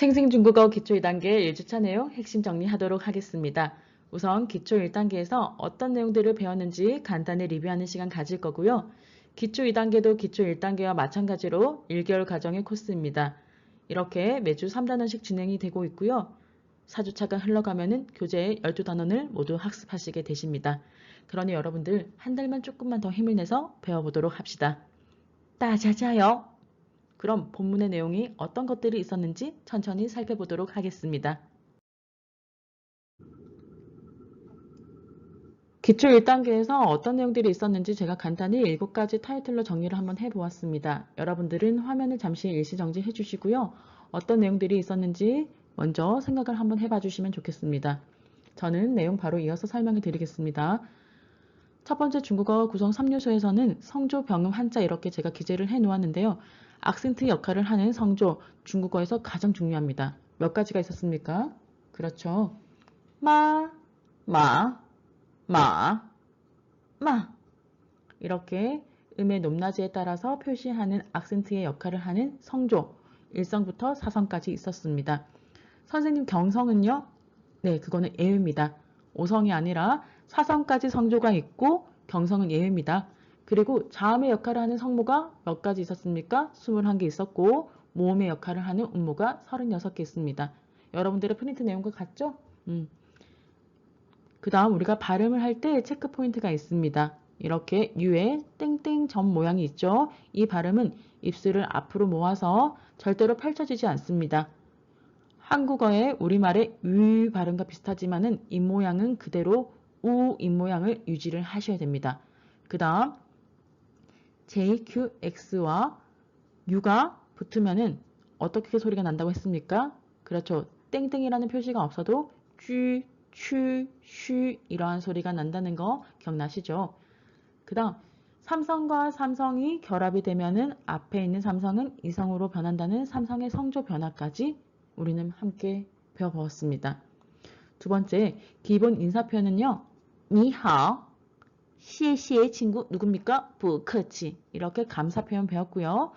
생생중국어 기초 2단계 1주차 내용 핵심 정리하도록 하겠습니다. 우선 기초 1단계에서 어떤 내용들을 배웠는지 간단히 리뷰하는 시간 가질 거고요. 기초 2단계도 기초 1단계와 마찬가지로 1개월 과정의 코스입니다. 이렇게 매주 3단원씩 진행이 되고 있고요. 4주차가 흘러가면은 교재의 12단원을 모두 학습하시게 되십니다. 그러니 여러분들 한 달만 조금만 더 힘을 내서 배워보도록 합시다. 따자자요! 그럼 본문의 내용이 어떤 것들이 있었는지 천천히 살펴보도록 하겠습니다. 기초 1단계에서 어떤 내용들이 있었는지 제가 간단히 7가지 타이틀로 정리를 한번 해보았습니다. 여러분들은 화면을 잠시 일시정지 해주시고요. 어떤 내용들이 있었는지 먼저 생각을 한번 해봐 주시면 좋겠습니다. 저는 내용 바로 이어서 설명을 드리겠습니다. 첫 번째 중국어 구성 3요소에서는 성조, 병음, 한자 이렇게 제가 기재를 해 놓았는데요. 악센트 역할을 하는 성조, 중국어에서 가장 중요합니다. 몇 가지가 있었습니까? 그렇죠. 마, 마, 마, 마. 이렇게 음의 높낮이에 따라서 표시하는 악센트의 역할을 하는 성조, 1성부터 4성까지 있었습니다. 선생님 경성은요? 네, 그거는 예외입니다. 5성이 아니라 4성까지 성조가 있고 경성은 예외입니다. 그리고 자음의 역할을 하는 성모가 몇 가지 있었습니까? 21개 있었고 모음의 역할을 하는 음모가 36개 있습니다. 여러분들의 프린트 내용과 같죠? 그 다음 우리가 발음을 할 때 체크 포인트가 있습니다. 이렇게 유에 땡땡 점 모양이 있죠? 이 발음은 입술을 앞으로 모아서 절대로 펼쳐지지 않습니다. 한국어의 우리말의 우 발음과 비슷하지만은 입모양은 그대로 우 입모양을 유지를 하셔야 됩니다. 그 다음 JQX와 U가 붙으면은 어떻게 소리가 난다고 했습니까? 그렇죠. 땡땡이라는 표시가 없어도 쥐, 추, 쉬 이러한 소리가 난다는 거 기억나시죠? 그 다음 삼성과 삼성이 결합이 되면은 앞에 있는 삼성은 이성으로 변한다는 삼성의 성조 변화까지 우리는 함께 배워보았습니다. 두 번째, 기본 인사 표현은요. 니하오, 시에시의 친구 누굽니까? 부커치 이렇게 감사 표현 배웠고요.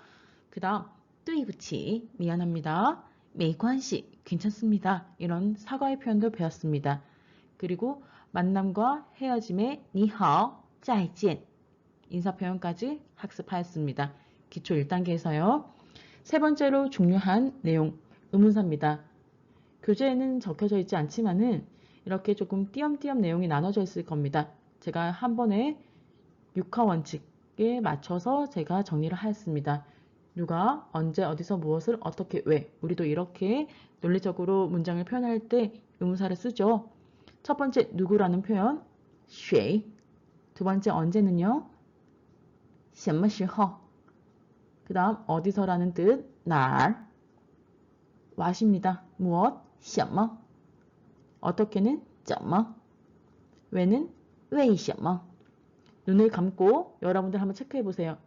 그 다음, 对不起, 미안합니다. 没关系, 괜찮습니다. 이런 사과의 표현도 배웠습니다. 그리고 만남과 헤어짐의 니하오, 再见, 인사 표현까지 학습하였습니다. 기초 1단계에서요. 세 번째로 중요한 내용, 의문사입니다. 교재에는 적혀져 있지 않지만은 이렇게 조금 띄엄띄엄 내용이 나눠져 있을 겁니다. 제가 한 번에 6화 원칙에 맞춰서 제가 정리를 하였습니다. 누가, 언제, 어디서, 무엇을, 어떻게, 왜. 우리도 이렇게 논리적으로 문장을 표현할 때 의문사를 쓰죠. 첫 번째 누구라는 표현, 谁. 두 번째 언제는요, 什么时候. 그 다음 어디서라는 뜻, 哪儿. 와십니다. 무엇, 什么. 어떻게는 怎么. 왜는 为什么. 눈을 감고 여러분들 한번 체크해 보세요.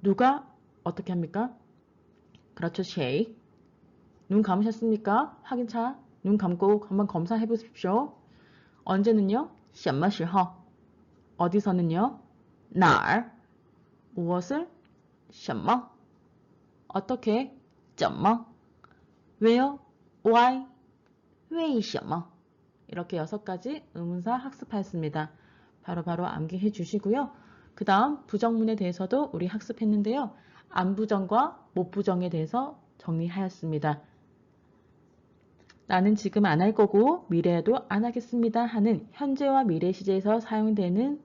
누가 어떻게 합니까? 그렇죠, 谁. 눈 감으셨습니까? 확인차. 눈 감고 한번 검사해 보십시오. 언제는요? 什么时候. 어디서는요? 哪儿. 무엇을? 什么. 어떻게? 怎么. 왜요? why. 为什么. 이렇게 6가지 의문사 학습하였습니다. 바로바로 암기해 주시고요. 그 다음 부정문에 대해서도 우리 학습했는데요. 안부정과 못부정에 대해서 정리하였습니다. 나는 지금 안 할 거고 미래에도 안 하겠습니다 하는 현재와 미래 시제에서 사용되는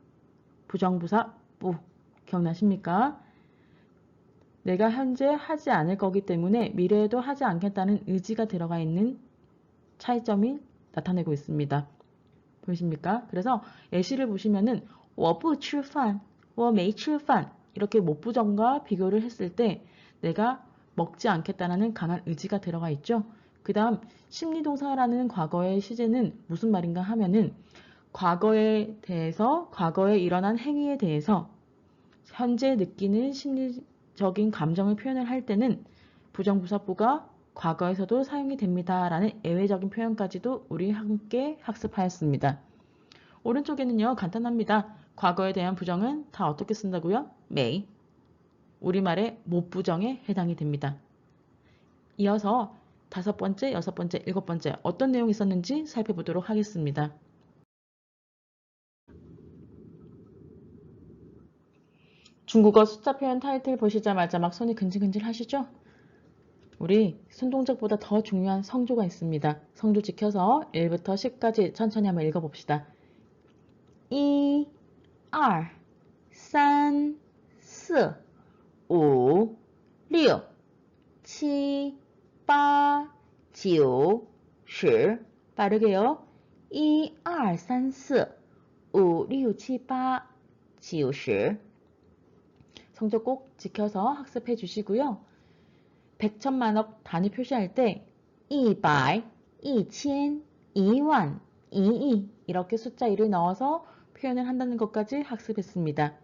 부정부사 부 기억나십니까? 내가 현재 하지 않을 거기 때문에 미래에도 하지 않겠다는 의지가 들어가 있는 차이점이 나타내고 있습니다. 보이십니까? 그래서 예시를 보시면은 我不吃饭,我没吃饭 이렇게 못부정과 비교를 했을 때 내가 먹지 않겠다는 강한 의지가 들어가 있죠. 그 다음 심리동사라는 과거의 시제는 무슨 말인가 하면은 과거에 대해서 과거에 일어난 행위에 대해서 현재 느끼는 심리적인 감정을 표현을 할 때는 부정부사부가 과거에서도 사용이 됩니다. 라는 예외적인 표현까지도 우리 함께 학습하였습니다. 오른쪽에는요. 간단합니다. 과거에 대한 부정은 다 어떻게 쓴다고요? may. 우리말의 못부정에 해당이 됩니다. 이어서 다섯 번째, 여섯 번째, 일곱 번째 어떤 내용이 있었는지 살펴보도록 하겠습니다. 중국어 숫자 표현 타이틀 보시자마자 막 손이 근질근질 하시죠? 우리 손동작보다 더 중요한 성조가 있습니다. 성조 지켜서 1부터 10까지 천천히 한번 읽어봅시다. 1, 2, 3, 4, 5, 6, 7, 8, 9, 10. 빠르게요. 1, 2, 3, 4, 5, 6, 7, 8, 9, 10. 성조 꼭 지켜서 학습해 주시고요. 백천만억 단위 표시할 때 100, 2000, 2만, 2이 이렇게 숫자 1을 넣어서 표현을 한다는 것까지 학습했습니다.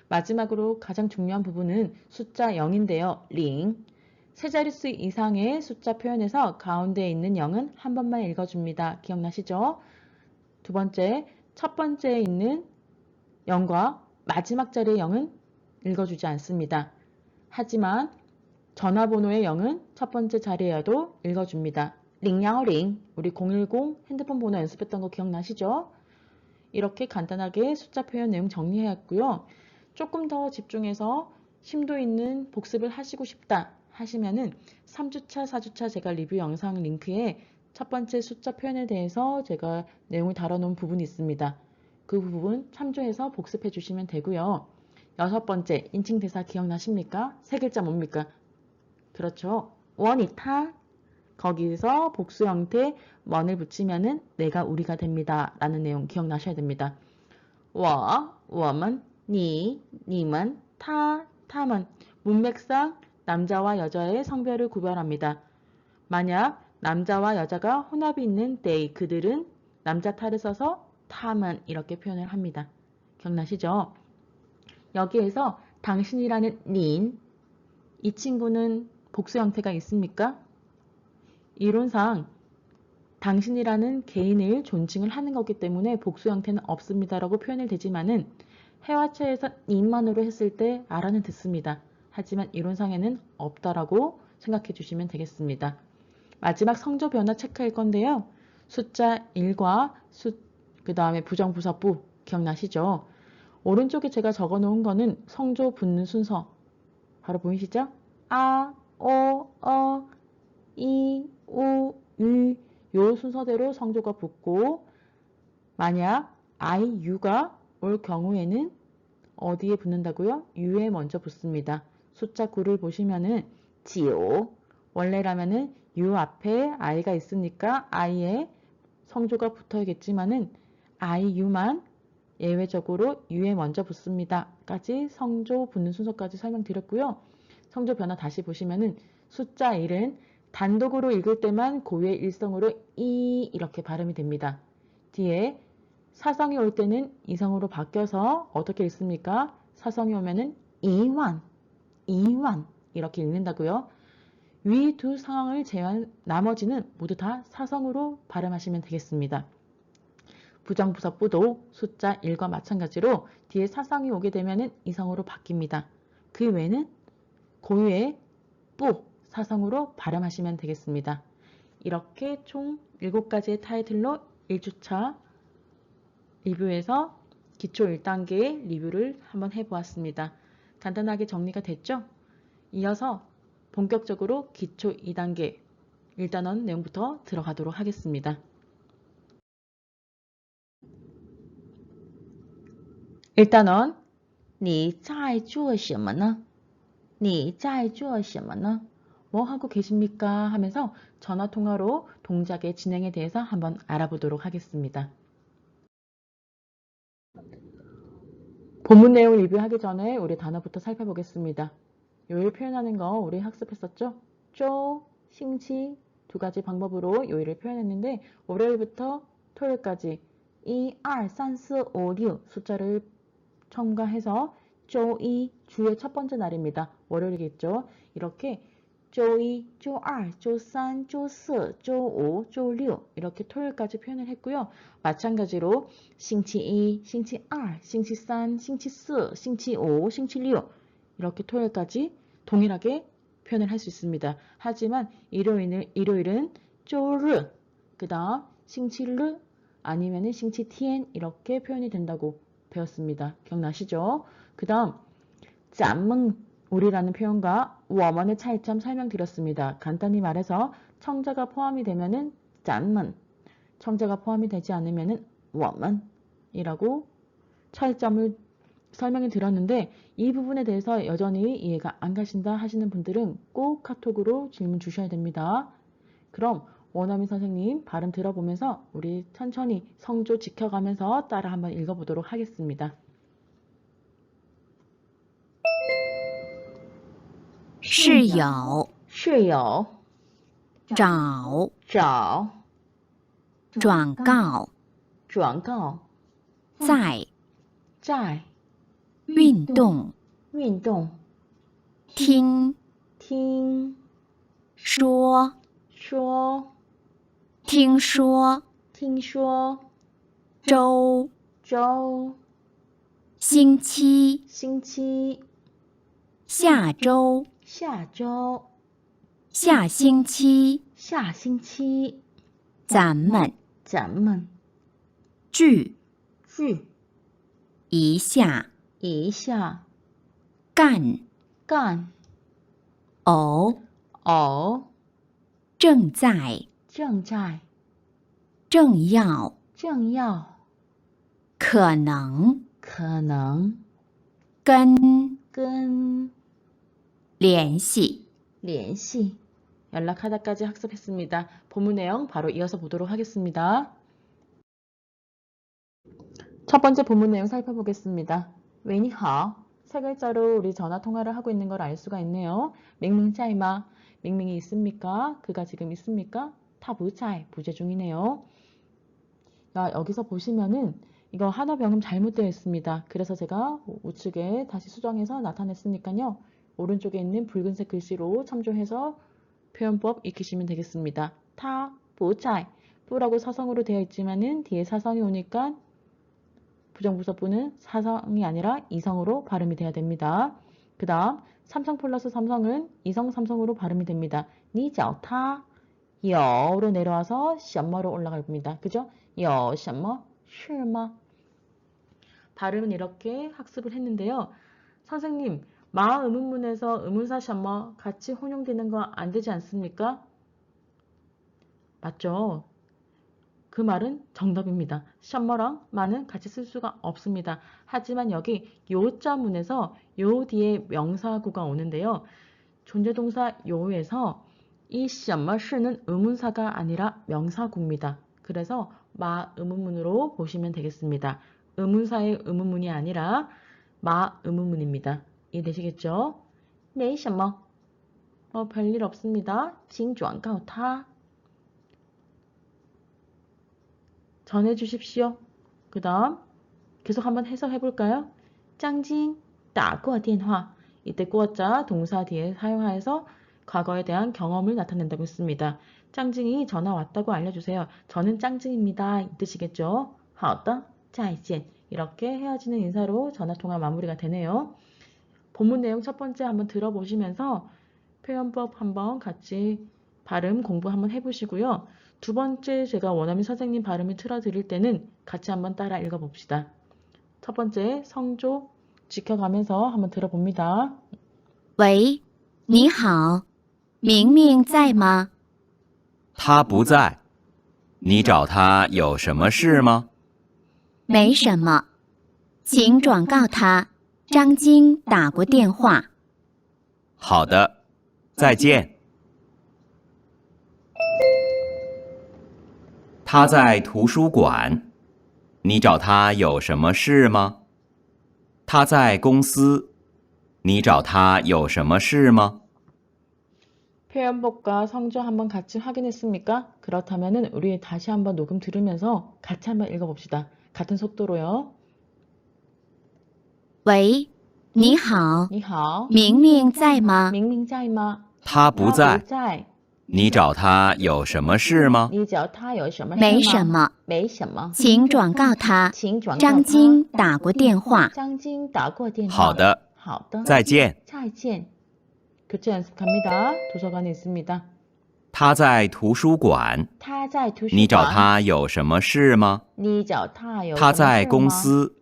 마지막으로 가장 중요한 부분은 숫자 0인데요. 링. 세 자릿수 이상의 숫자 표현에서 가운데에 있는 0은 한 번만 읽어줍니다. 기억나시죠? 두 번째, 첫 번째에 있는 0과 마지막 자리의 0은 읽어주지 않습니다. 하지만 전화번호의 0은 첫 번째 자리에도 읽어줍니다. 링야오링, 우리 010 핸드폰 번호 연습했던 거 기억나시죠? 이렇게 간단하게 숫자 표현 내용 정리해왔고요. 조금 더 집중해서 심도 있는 복습을 하시고 싶다 하시면은 3주차, 4주차 제가 리뷰 영상 링크에 첫 번째 숫자 표현에 대해서 제가 내용을 다뤄놓은 부분이 있습니다. 그 부분 참조해서 복습해 주시면 되고요. 여섯 번째, 인칭대사 기억나십니까? 세 글자 뭡니까? 그렇죠. 원이타. 거기서 복수 형태 원을 붙이면은 내가 우리가 됩니다. 라는 내용 기억나셔야 됩니다. 我, 我们, 니, 님은, 타, 탐은 문맥상 남자와 여자의 성별을 구별합니다. 만약 남자와 여자가 혼합이 있는 they, 그들은 남자 타를 써서 탐은 이렇게 표현을 합니다. 기억나시죠? 여기에서 당신이라는 닌, 이 친구는 복수 형태가 있습니까? 이론상 당신이라는 개인을 존칭을 하는 거기 때문에 복수 형태는 없습니다라고 표현을 되지만은 해화체에서 님만으로 했을 때 알아는 듣습니다. 하지만 이론상에는 없다라고 생각해 주시면 되겠습니다. 마지막 성조 변화 체크할 건데요. 숫자 1과 그 다음에 부정부사부 기억나시죠? 오른쪽에 제가 적어 놓은 거는 성조 붙는 순서 바로 보이시죠? 아, 오, 이, 우, 요 순서대로 성조가 붙고 만약 I, U가 올 경우에는 어디에 붙는다고요? U에 먼저 붙습니다. 숫자 9를 보시면은 지오 원래라면은 U 앞에 I가 있으니까 I에 성조가 붙어야겠지만은 I, U만 예외적으로 U에 먼저 붙습니다. 까지 성조 붙는 순서까지 설명드렸고요. 성조 변화 다시 보시면은 숫자 1은 단독으로 읽을 때만 고유의 일성으로 이렇게 발음이 됩니다. 뒤에 사성이 올 때는 이성으로 바뀌어서 어떻게 읽습니까? 사성이 오면은 이완 이렇게 읽는다고요. 위 두 상황을 제외한 나머지는 모두 다 사성으로 발음하시면 되겠습니다. 부정부사부도 숫자 1과 마찬가지로 뒤에 사성이 오게 되면은 이성으로 바뀝니다. 그 외에는 고유의 뿌 사성으로 발음하시면 되겠습니다. 이렇게 총 7가지의 타이틀로 1주차 리뷰에서 기초 1단계의 리뷰를 한번 해보았습니다. 간단하게 정리가 됐죠? 이어서 본격적으로 기초 2단계 1단원 내용부터 들어가도록 하겠습니다. 1단원 你在做什么呢?你在做什么呢? 뭐 하고 계십니까? 하면서 전화통화로 동작의 진행에 대해서 한번 알아보도록 하겠습니다. 본문 내용 리뷰하기 전에 우리 단어부터 살펴보겠습니다. 요일 표현하는 거 우리 학습했었죠? 쪼, 싱치 두 가지 방법으로 요일을 표현했는데 월요일부터 토요일까지 1, 2, 3, 4, 5, 6 숫자를 첨가해서 쪼2 주의 첫 번째 날입니다. 월요일이겠죠? 이렇게 쪼2, 쪼2, 쪼3, 쪼4, 쪼5, 쪼6 이렇게 토요일까지 표현을 했고요. 마찬가지로 싱치2, 싱치2, 싱치3, 싱치4, 싱치5, 싱치6 이렇게 토요일까지 동일하게 표현을 할 수 있습니다. 하지만 일요일은 周日, 그 다음 星期日 아니면은 星期天 이렇게 표현이 된다고 배웠습니다. 기억나시죠? 그 다음 咱们 우리라는 표현과 我们의 차이점 설명드렸습니다. 간단히 말해서 청자가 포함이 되면은 咱们, 청자가 포함이 되지 않으면은 我们 이라고 차이점을 설명해 드렸는데 이 부분에 대해서 여전히 이해가 안 가신다 하시는 분들은 꼭 카톡으로 질문 주셔야 됩니다. 그럼 원어민 선생님 발음 들어보면서 우리 천천히 성조 지켜가면서 따라 한번 읽어보도록 하겠습니다. 室友室友找找转告转告在在运动运动听听说说听说听说周周星期星期下周下周下星期下星期咱们咱们聚聚一下一下干干偶正在正在正要正要可能可能跟联系 联系 연락하다까지 학습했습니다. 본문 내용 바로 이어서 보도록 하겠습니다. 첫 번째 본문 내용 살펴보겠습니다. 웨이니하오 세 글자로 우리 전화 통화를 하고 있는 걸 알 수가 있네요. 밍밍짜이마 밍밍이 있습니까? 그가 지금 있습니까? 타부짜이 부재 중이네요. 여기서 보시면은 이거 한어 병음 잘못되어 있습니다. 그래서 제가 우측에 다시 수정해서 나타냈으니까요. 오른쪽에 있는 붉은색 글씨로 참조해서 표현법 익히시면 되겠습니다. 타, 부짜이, 부라고 사성으로 되어 있지만은 뒤에 사성이 오니까 부정부사부는 사성이 아니라 이성으로 발음이 돼야 됩니다. 그 다음 삼성 플러스 삼성은 이성 삼성으로 발음이 됩니다. 니자타 여로 내려와서 什么로 올라갑니다. 그죠? 有什么是吗? 발음은 이렇게 학습을 했는데요. 선생님, 마 의문문에서 의문사 什么 같이 혼용되는 거 안 되지 않습니까? 맞죠? 그 말은 정답입니다. 什么랑 마는 같이 쓸 수가 없습니다. 하지만 여기 요자문에서 요 뒤에 명사구가 오는데요. 존재동사 요에서 이 什么是는 의문사가 아니라 명사구입니다. 그래서 마 의문문으로 보시면 되겠습니다. 의문사의 의문문이 아니라 마 의문문입니다. 이해되시겠죠? 没什么 별일 없습니다. 请转告他 전해주십시오. 그 다음 계속 한번 해석해 볼까요? 짱징 打过电话 이때 꾸어자 동사 뒤에 사용하여서 과거에 대한 경험을 나타낸다고 했습니다. 짱징이 전화 왔다고 알려주세요. 저는 짱징입니다. 이 뜻이겠죠? 好的再见 이렇게 헤어지는 인사로 전화통화 마무리가 되네요. 본문 내용 첫 번째 한번 들어보시면서 표현법 한번 같이 발음 공부 한번 해보시고요. 두 번째 제가 원어민 선생님 발음을 틀어드릴 때는 같이 한번 따라 읽어봅시다. 첫 번째 성조 지켜가면서 한번 들어봅니다. 喂，你好，明明在吗？他不在，你找他有什么事吗？没什么，请转告他，张晶打过电话。好的，再见。他在图书馆，你找他有什么事吗？他在公司，你找他有什么事吗？ 표현법과 성조 한번 같이 확인했습니까? 그렇다면 우리 다시 한번 녹음 들으면서 같이 한번 읽어봅시다. 같은 속도로요. 喂，你好，你好，明明在吗？明明在吗？他不他不在，在。你找他有什么事吗？你找他有什么事吗？没什么，没什么。请转告他，请转告张他晶打过电话。张晶打过电话。好的，好的。再见。再见。 교체 연습합니다. 도서관에 있습니다. 他在图书馆。他在图书馆。你找他有什么事吗？你找他有他什么事在公吗？司。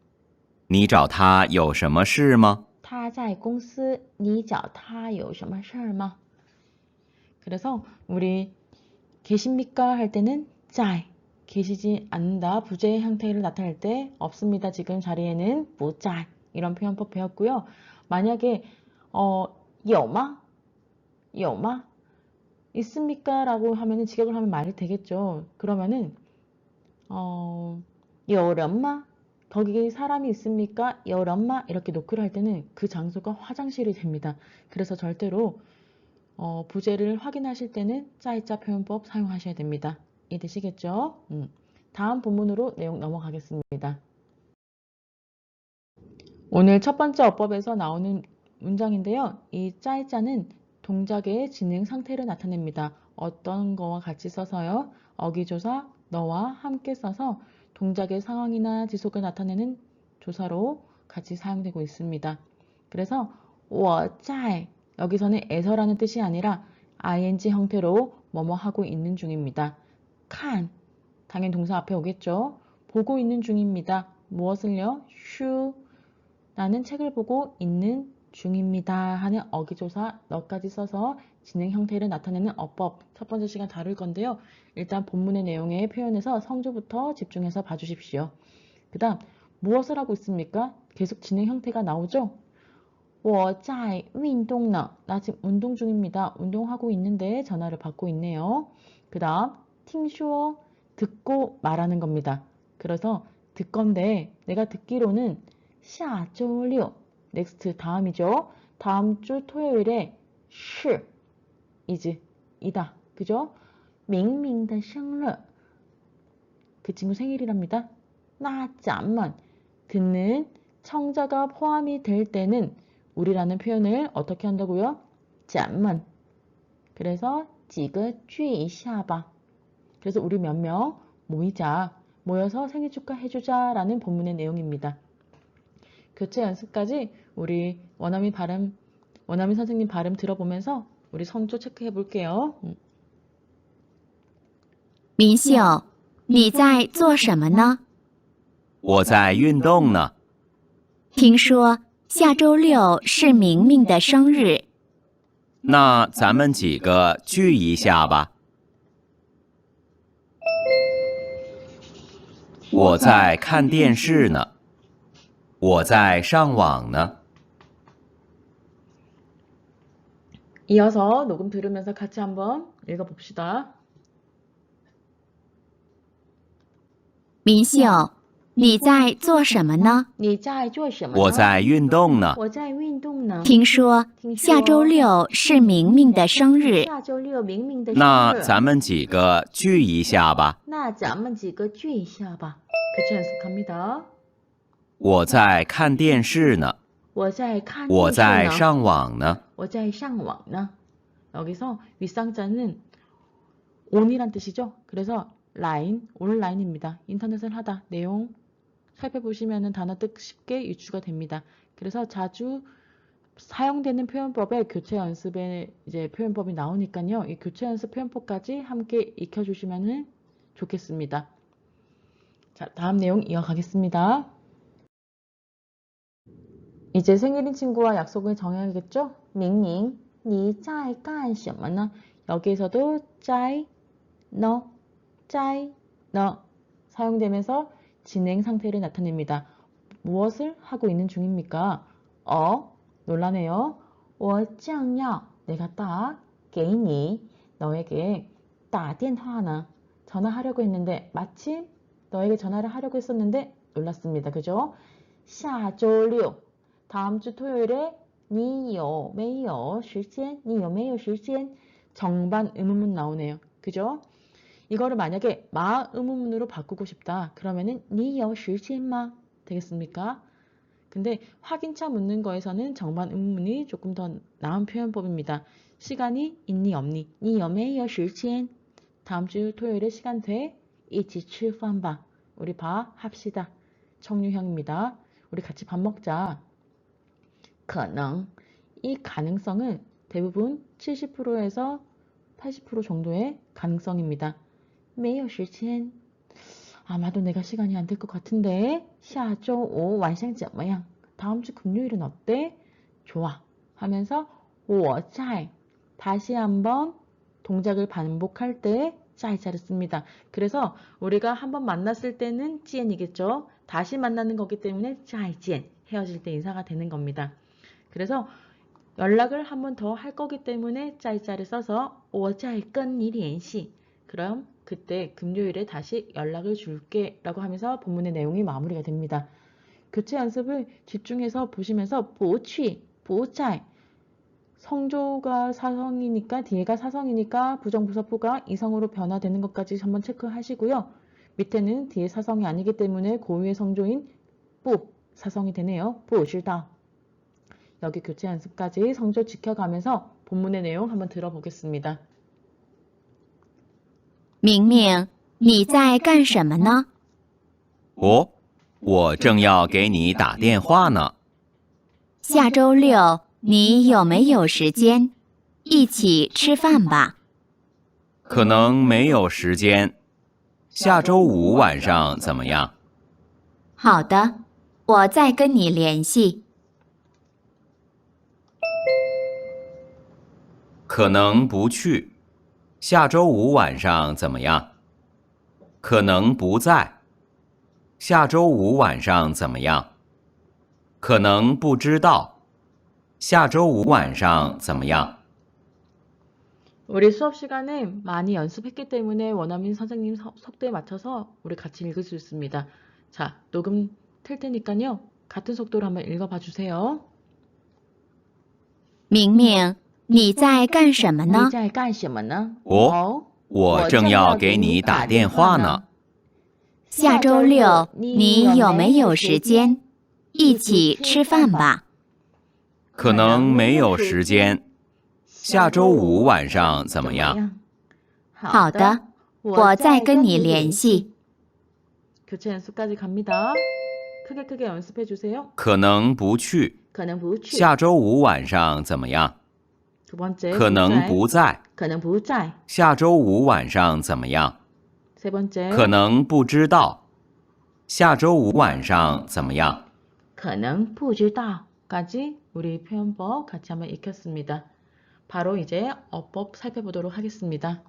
你找他有什么事吗？他在公司。你找他有什么事吗？ 그래서 우리 계십니까 할 때는 在 계시지 않는다 부재의 형태를 나타낼 때 없습니다 지금 자리에는 不在 이런 표현법 배웠고요. 만약에 有吗 有吗 있습니까 라고 하면은 직역을 하면 말이 되겠죠. 그러면은 有人吗 거기에 사람이 있습니까? 有人吗 이렇게 노크를 할 때는 그 장소가 화장실이 됩니다. 그래서 절대로 부재를 확인하실 때는 짜이짜 표현법 사용하셔야 됩니다. 이해되시겠죠? 다음 본문으로 내용 넘어가겠습니다. 오늘 첫 번째 어법에서 나오는 문장인데요. 이 짜이짜는 동작의 진행 상태를 나타냅니다. 어떤 거와 같이 써서요. 어기조사 너와 함께 써서 동작의 상황이나 지속을 나타내는 조사로 같이 사용되고 있습니다. 그래서 我在 여기서는 에서라는 뜻이 아니라 ing 형태로 뭐뭐 하고 있는 중입니다. 칸 당연 동사 앞에 오겠죠. 보고 있는 중입니다. 무엇을요? 슈 나는 책을 보고 있는 중입니다 하는 어기조사 너까지 써서 진행 형태를 나타내는 어법 첫 번째 시간 다룰 건데요. 일단 본문의 내용에 표현해서 성조부터 집중해서 봐주십시오. 그 다음 무엇을 하고 있습니까? 계속 진행 형태가 나오죠. 我在运动呢. 나 지금 운동 중입니다. 운동하고 있는데 전화를 받고 있네요. 그 다음 听说 듣고 말하는 겁니다. 그래서 듣건데 내가 듣기로는 下周六 next 다음이죠. 다음 주 토요일에 是 is 이다. 그죠? 明明的生日 그 친구 생일이랍니다. 那咱们 듣는 청자가 포함이 될 때는 우리라는 표현을 어떻게 한다고요? 咱们 그래서 几个聚一下吧 그래서 우리 몇 명 모이자 모여서 생일 축하해주자 라는 본문의 내용입니다. 교체 연습까지 우리 원어민 선생님 발음 들어보면서 우리 성조 체크해 볼게요. 明秀，你在做什么呢？我在运动呢。听说下周六是明明的生日，那咱们几个聚一下吧。我在看电视呢。我在上网呢。 이어서 녹음 들으면서 같이 한번 읽어봅시다. 明秀，你在做什么呢？你在做什么呢？我在运动呢。我在运动呢。听说下周六是明明的生日，下周六明明的生日。那咱们几个聚一下吧。那咱们几个聚一下吧。교체 연습합니다. 我在看电视呢。我在看电视呢。我在上网呢。我在上网呢. 여기서 윗상자는 on이란 뜻이죠. 그래서 라인, 온라인입니다. 인터넷을 하다. 내용 살펴보시면 단어 뜻 쉽게 유추가 됩니다. 그래서 자주 사용되는 표현법에 교체 연습에 이제 표현법이 나오니까요. 이 교체 연습 표현법까지 함께 익혀주시면 좋겠습니다. 자, 다음 내용 이어가겠습니다. 이제 생일인 친구와 약속을 정해야겠죠? 밍밍, 你在干什么呢? 여기에서도 在, 너, 在, 너 사용되면서 진행 상태를 나타냅니다. 무엇을 하고 있는 중입니까? 놀라네요. 我正要 내가 딱 给你 너에게 打电话呢 전화하려고 했는데 마침 너에게 전화를 하려고 했었는데 놀랐습니다. 그죠? 下周六 다음 주 토요일에 你有没有时间? 你有没有时间? 정반 의문문 나오네요. 그죠? 이거를 만약에 마 의문문으로 바꾸고 싶다. 그러면은 你有时间吗? 되겠습니까? 근데 확인차 묻는 거에서는 정반 의문문이 조금 더 나은 표현법입니다. 시간이 있니 없니? 你有没有时间? 다음 주 토요일에 시간 돼? 一起吃饭吧. 우리 밥 합시다. 청유형입니다. 우리 같이 밥 먹자. 可能 이 가능성은 대부분 70%에서 80% 정도의 가능성입니다. 没有时间 아마도 내가 시간이 안 될 것 같은데 下周五晚上怎么样? 다음 주 금요일은 어때? 좋아 하면서 我在 다시 한번 동작을 반복할 때 짜이짜를 씁니다. 그래서 우리가 한번 만났을 때는 찌엔이겠죠. 다시 만나는 거기 때문에 짜이찌엔 헤어질 때 인사가 되는 겁니다. 그래서 연락을 한 번 더 할 거기 때문에 짜이짜를 써서 我再跟你联系 그럼 그때 금요일에 다시 연락을 줄게 라고 하면서 본문의 내용이 마무리가 됩니다. 교체 연습을 집중해서 보시면서 不去, 不在 성조가 사성이니까 뒤에가 사성이니까 부정부사포가 이성으로 변화되는 것까지 한번 체크하시고요. 밑에는 뒤에 사성이 아니기 때문에 고유의 성조인 不 사성이 되네요. 不知道 여기 교체 연습까지 성조 지켜가면서 본문의 내용 한번 들어보겠습니다. 明明，你在干什么呢？哦，我正要给你打电话呢。下周六你有没有时间？一起吃饭吧。可能没有时间。下周五晚上怎么样？好的，我再跟你联系。可能不去。下周五晚上怎么样？可能不在。下周五晚上怎么样？可能不知道。下周五晚上怎么样？ 우리 수업 시간에 많이 연습했기 때문에 원어민 선생님 속도에 맞춰서 우리 같이 읽을 수 있습니다. 자, 녹음 틀 테니까요. 같은 속도로 한번 읽어봐 주세요. 明明，你在干什么呢？你在干什么呢？哦，我正要给你打电话呢。下周六你有没有时间？一起吃饭吧。可能没有时间。下周五晚上怎么样？好的，我再跟你联系。 교체 연습까지 갑니다. 크게 연습해 주세요. 可能不去。可能不去.下周五晚上怎么样？ 두 번째. 可能不在。可能不在.下周五晚上怎么样？ 세 번째. 可能不知道。下周五晚上怎么样？可能不知道까지 우리 표현법 같이 한번 익혔습니다. 바로 이제 어법 살펴보도록 하겠습니다.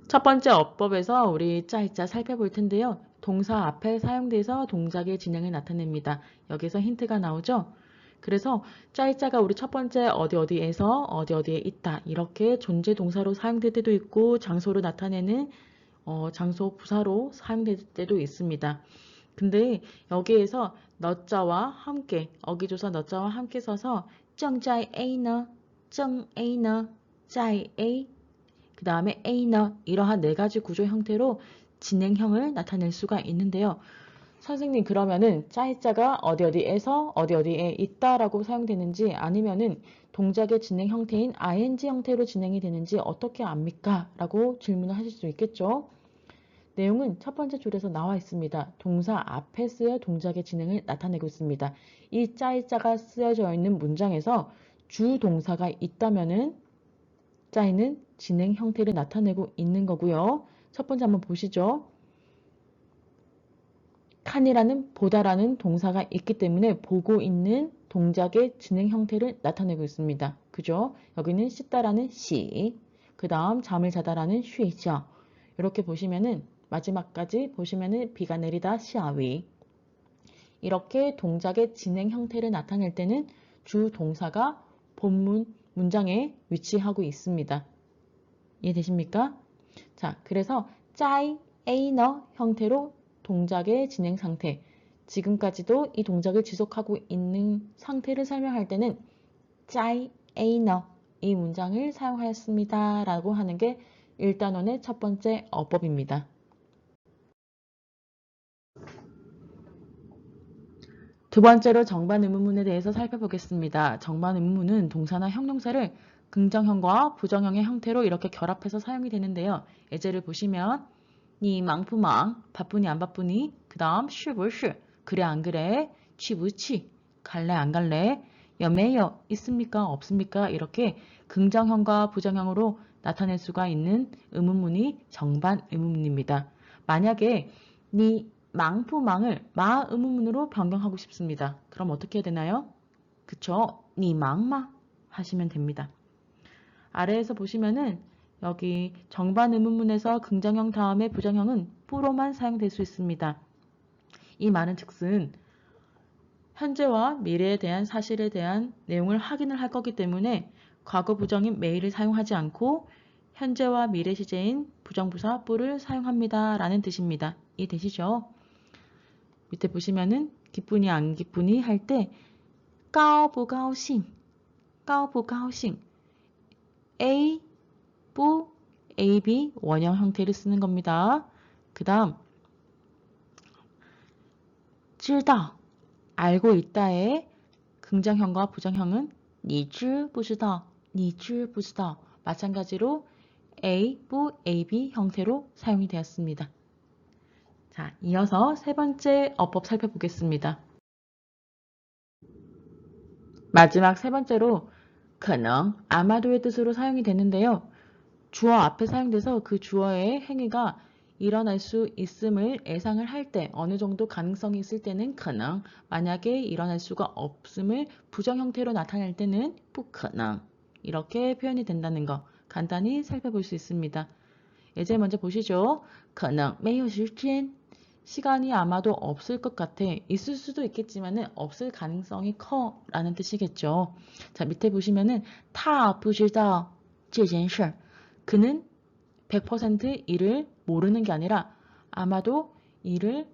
첫 번째 어법에서 우리 짜이짜 살펴볼 텐데요. 동사 앞에 사용돼서 동작의 진행을 나타냅니다. 여기서 힌트가 나오죠? 그래서 짜이짜가 우리 첫 번째 어디에서 어디에 있다 이렇게 존재 동사로 사용될 때도 있고 장소로 나타내는 장소 부사로 사용될 때도 있습니다. 근데 여기에서 너자와 함께 어기조사 너자와 함께 써서 正在 A는 正 A는 在 A 그 다음에 A는 이러한 네 가지 구조 형태로 진행형을 나타낼 수가 있는데요. 선생님 그러면은 짜이짜가 어디에서 어디에 있다라고 사용되는지 아니면은 동작의 진행 형태인 ing 형태로 진행이 되는지 어떻게 압니까? 라고 질문을 하실 수 있겠죠. 내용은 첫 번째 줄에서 나와 있습니다. 동사 앞에 쓰여 동작의 진행을 나타내고 있습니다. 이 짜이짜가 쓰여져 있는 문장에서 주 동사가 있다면은 짜이는 진행 형태를 나타내고 있는 거고요. 첫 번째 한번 보시죠. 칸이라는 보다라는 동사가 있기 때문에 보고 있는 동작의 진행 형태를 나타내고 있습니다. 그죠? 여기는 씻다라는 시, 그 다음 잠을 자다라는 쉬죠. 이렇게 보시면은 마지막까지 보시면은 비가 내리다 시아위 이렇게 동작의 진행 형태를 나타낼 때는 주 동사가 본문 문장에 위치하고 있습니다. 이해되십니까? 자, 그래서 짜이, 에이너 형태로 동작의 진행 상태 지금까지도 이 동작을 지속하고 있는 상태를 설명할 때는 짜이, 에이너 이 문장을 사용하였습니다. 라고 하는 게 1단원의 첫 번째 어법입니다. 두 번째로 정반 의문문에 대해서 살펴보겠습니다. 정반 의문문은 동사나 형용사를 긍정형과 부정형의 형태로 이렇게 결합해서 사용이 되는데요. 예제를 보시면 니 망푸망 바쁘니 안 바쁘니 그 다음 쉬불쉬 그래 안 그래 취부취 갈래 안 갈래 有没有 있습니까? 없습니까? 이렇게 긍정형과 부정형으로 나타낼 수가 있는 의문문이 정반 의문문입니다. 만약에 니 망푸망을 마 의문문으로 변경하고 싶습니다. 그럼 어떻게 해야 되나요? 그쵸? 니 망마 하시면 됩니다. 아래에서 보시면은 여기 정반 의문문에서 긍정형 다음에 부정형은 뿌로만 사용될 수 있습니다. 이 말은 즉슨 현재와 미래에 대한 사실에 대한 내용을 확인을 할 거기 때문에 과거 부정인 메이를 사용하지 않고 현재와 미래 시제인 부정부사 뿌를 사용합니다. 라는 뜻입니다. 이해되시죠? 밑에 보시면은 기쁘니 안 기쁘니 할 때 까오부가오싱 까오부가오싱 A, 부, A, B 원형 형태를 쓰는 겁니다. 그 다음 知道 알고 있다의 긍정형과 부정형은 你知不知道你知不知道마찬가지로 A, 부, A, B 형태로 사용이 되었습니다. 자, 이어서 세 번째 어법 살펴보겠습니다. 마지막 세 번째로 可能, 아마도의 뜻으로 사용이 되는데요. 주어 앞에 사용돼서 그 주어의 행위가 일어날 수 있음을 예상을 할 때 어느 정도 가능성이 있을 때는 可能, 만약에 일어날 수가 없음을 부정 형태로 나타낼 때는 不可能 이렇게 표현이 된다는 거 간단히 살펴볼 수 있습니다. 예제 먼저 보시죠. 可能没有时间 시간이 아마도 없을 것 같아. 있을 수도 있겠지만은 없을 가능성이 커 라는 뜻이겠죠. 자, 밑에 보시면은 他不知道这件事 그는 100% 이를 모르는 게 아니라 아마도 이를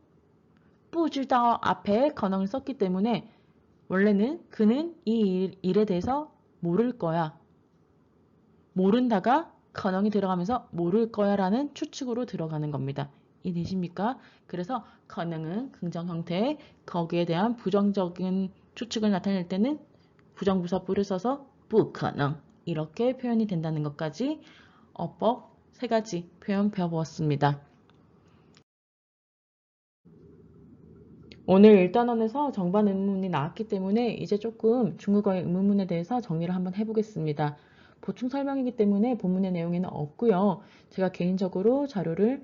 不知道 앞에 건어를 썼기 때문에 원래는 그는 이 일에 대해서 모를 거야. 모른다가 건어이 들어가면서 모를 거야 라는 추측으로 들어가는 겁니다. 이해되십니까? 그래서 건어는 긍정 형태, 거기에 대한 부정적인 추측을 나타낼 때는 부정부사 뿌를 써서 不可能 이렇게 표현이 된다는 것까지 어법 세 가지 표현 배워보았습니다. 오늘 1단원에서 정반 의문문이 나왔기 때문에 이제 조금 중국어의 의문문에 대해서 정리를 한번 해보겠습니다. 보충 설명이기 때문에 본문의 내용에는 없고요. 제가 개인적으로 자료를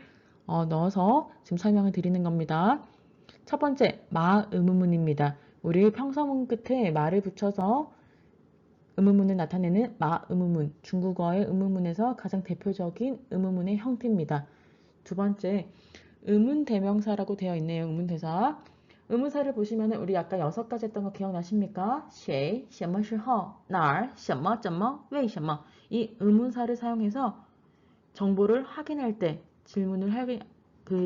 넣어서 지금 설명을 드리는 겁니다. 첫 번째, 마 의문문입니다. 우리 평서문 끝에 마를 붙여서 의문문을 나타내는 마 의문문, 중국어의 의문문에서 가장 대표적인 의문문의 형태입니다. 두 번째, 의문대명사라고 되어 있네요. 의문대사. 의문사를 보시면 우리 아까 6가지 했던 거 기억나십니까? 谁,什么时候,哪儿,什么,怎么,为什么이 의문사를 사용해서 정보를 확인할 때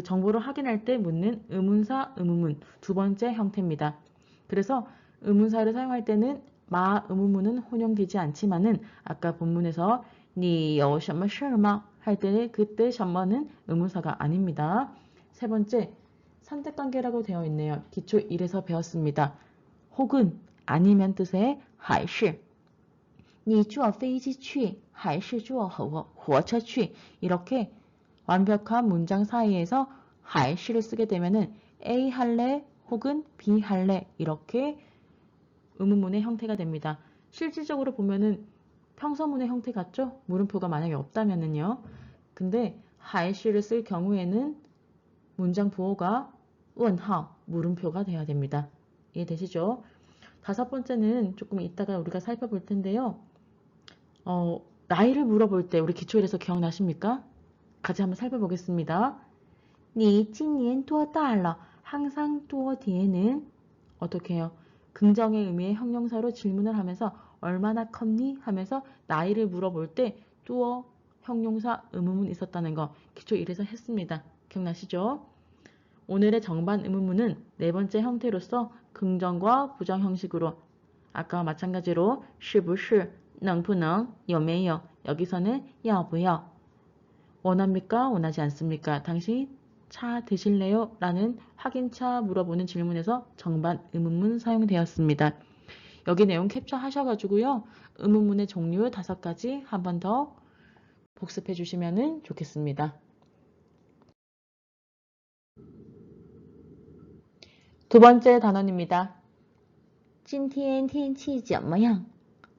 정보를 확인할 때 묻는 의문사, 의문문 두 번째 형태입니다. 그래서 의문사를 사용할 때는 마 의문문은 혼용되지 않지만은 아까 본문에서 你有什么事吗? 할 때는 그때 什么는 의문사가 아닙니다. 세 번째, 선택관계라고 되어 있네요. 기초 1에서 배웠습니다. 혹은 아니면 뜻의 还是你坐飞机去还是坐火车去 이렇게 완벽한 문장 사이에서 还是를 쓰게 되면은 A 할래 혹은 B 할래 이렇게 의문문의 형태가 됩니다. 실질적으로 보면은 평서문의 형태 같죠? 물음표가 만약에 없다면은요. 근데 还是를 쓸 경우에는 문장 부호가 问号, 물음표가 돼야 됩니다. 이해되시죠? 다섯 번째는 조금 이따가 우리가 살펴볼 텐데요. 나이를 물어볼 때 우리 기초일에서 기억나십니까? 같이 한번 살펴보겠습니다. 你今年多大了? 항상 多 뒤에는 어떻게 해요? 긍정의 의미의 형용사로 질문을 하면서 얼마나 컸니? 하면서 나이를 물어볼 때 多 형용사 의문문 있었다는 거 기초 1에서 했습니다. 기억나시죠? 오늘의 정반 의문문은 네 번째 형태로서 긍정과 부정 형식으로 아까와 마찬가지로 是不是, 能不能, 有没有 여기서는 要不要 원합니까? 원하지 않습니까? 당신 차 드실래요? 라는 확인차 물어보는 질문에서 정반 의문문 사용되었습니다. 여기 내용 캡처 하셔가지고요. 의문문의 종류 5가지 한 번 더 복습해 주시면 좋겠습니다. 두 번째 단원입니다. 今天天气怎么样?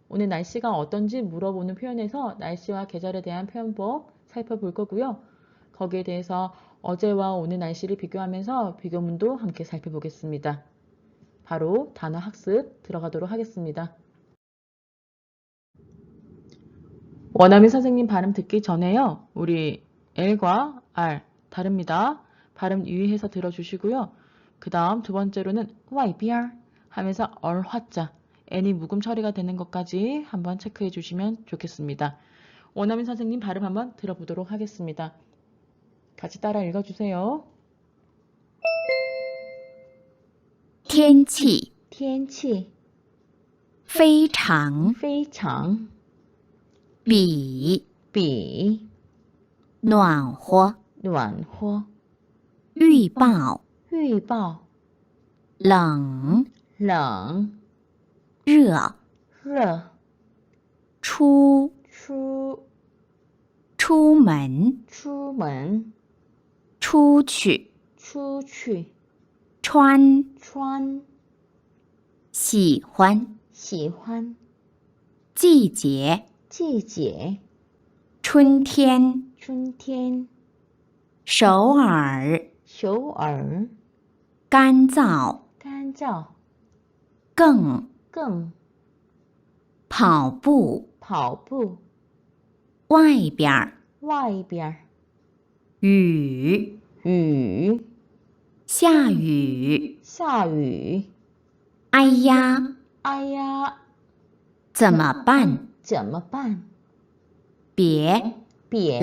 오늘 날씨가 어떤지 물어보는 표현에서 날씨와 계절에 대한 표현법 살펴볼 거고요. 거기에 대해서 어제와 오늘 날씨를 비교하면서 비교문도 함께 살펴보겠습니다. 바로 단어 학습 들어가도록 하겠습니다. 원어민 선생님 발음 듣기 전에요. 우리 L과 R 다릅니다. 발음 유의해서 들어주시고요. 그 다음 두 번째로는 YBR 하면서 얼화자 N이 묵음 처리가 되는 것까지 한번 체크해 주시면 좋겠습니다. 원어민 선생님 발음 한번 들어보도록 하겠습니다. 같이 따라 읽어주세요. 天气天气非常非常比比暖和，暖和预报预报冷冷热热出出门出门出去出去穿穿喜欢喜欢季节季节春天春天首尔首尔干燥干燥更更跑步跑步外边儿外边雨雨下雨下雨哎呀哎呀怎么办怎么办别别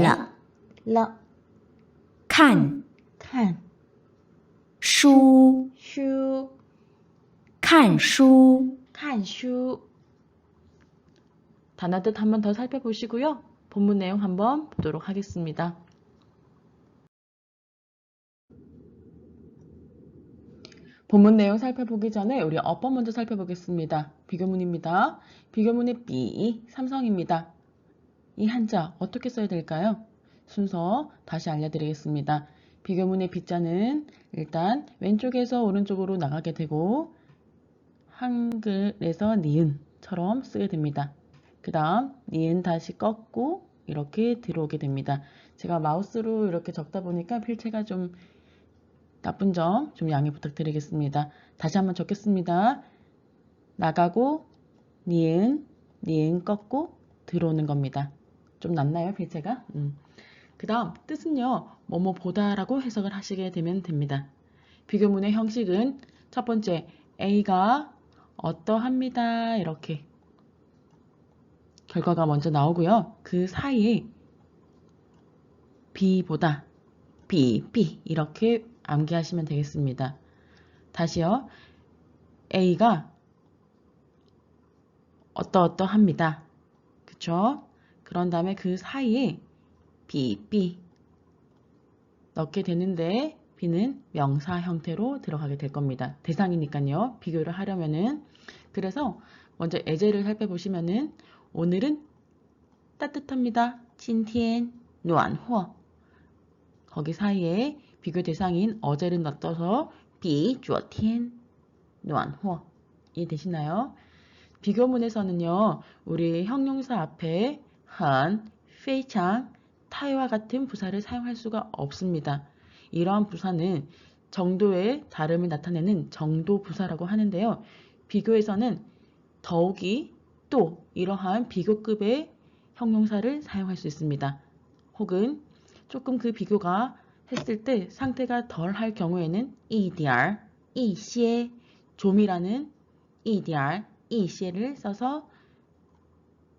了看看书书看书看书 단어 뜻 한 번 더 살펴보시고요. 본문 내용 한번 보도록 하겠습니다. 본문 내용 살펴보기 전에 우리 어법 먼저 살펴보겠습니다. 비교문입니다. 비교문의 B, 삼성입니다. 이 한자 어떻게 써야 될까요? 순서 다시 알려드리겠습니다. 비교문의 B자는 일단 왼쪽에서 오른쪽으로 나가게 되고 한글에서 니은처럼 쓰게 됩니다. 그 다음 니은 다시 꺾고 이렇게 들어오게 됩니다. 제가 마우스로 이렇게 적다 보니까 필체가 좀 나쁜 점 좀 양해 부탁드리겠습니다. 다시 한번 적겠습니다. 나가고 니은 꺾고 들어오는 겁니다. 좀 낫나요 필체가? 그 다음 뜻은요. 뭐뭐 보다라고 해석을 하시게 되면 됩니다. 비교문의 형식은 첫 번째 A가 어떠합니다 이렇게 결과가 먼저 나오고요. 그 사이에 B보다 B 이렇게 암기하시면 되겠습니다. 다시요. A가 어떠합니다. 그쵸? 그런 다음에 그 사이에 B 넣게 되는데 B는 명사 형태로 들어가게 될 겁니다. 대상이니까요. 비교를 하려면은 그래서 먼저 예제를 살펴보시면은 오늘은 따뜻합니다. 今天暖和 거기 사이에 비교 대상인 어제를 넣어서 比昨天暖和 이해되시나요? 비교문에서는요. 우리 형용사 앞에 很, 非常, 타이와 같은 부사를 사용할 수가 없습니다. 이러한 부사는 정도의 다름을 나타내는 정도 부사라고 하는데요. 비교에서는 더욱이 또 이러한 비교급의 형용사를 사용할 수 있습니다. 혹은 조금 그 비교가 했을 때 상태가 덜할 경우에는 一点,一些, 좀이라는 一点,一些를 써서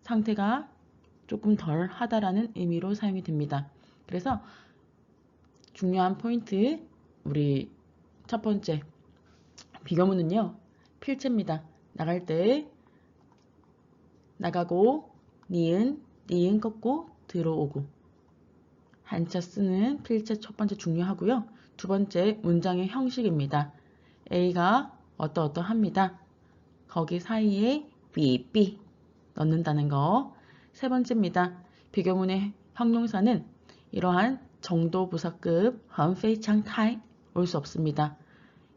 상태가 조금 덜 하다라는 의미로 사용이 됩니다. 그래서 중요한 포인트 우리 첫 번째 비교문은요. 필체입니다. 나갈 때 나가고 니은 꺾고 들어오고 한자 쓰는 필체 첫 번째 중요하고요. 두 번째 문장의 형식입니다. A가 어떠합니다. 거기 사이에 B 넣는다는 거. 세 번째입니다. 비교문의 형용사는 이러한 정도 부사급 很非常太올 수 없습니다.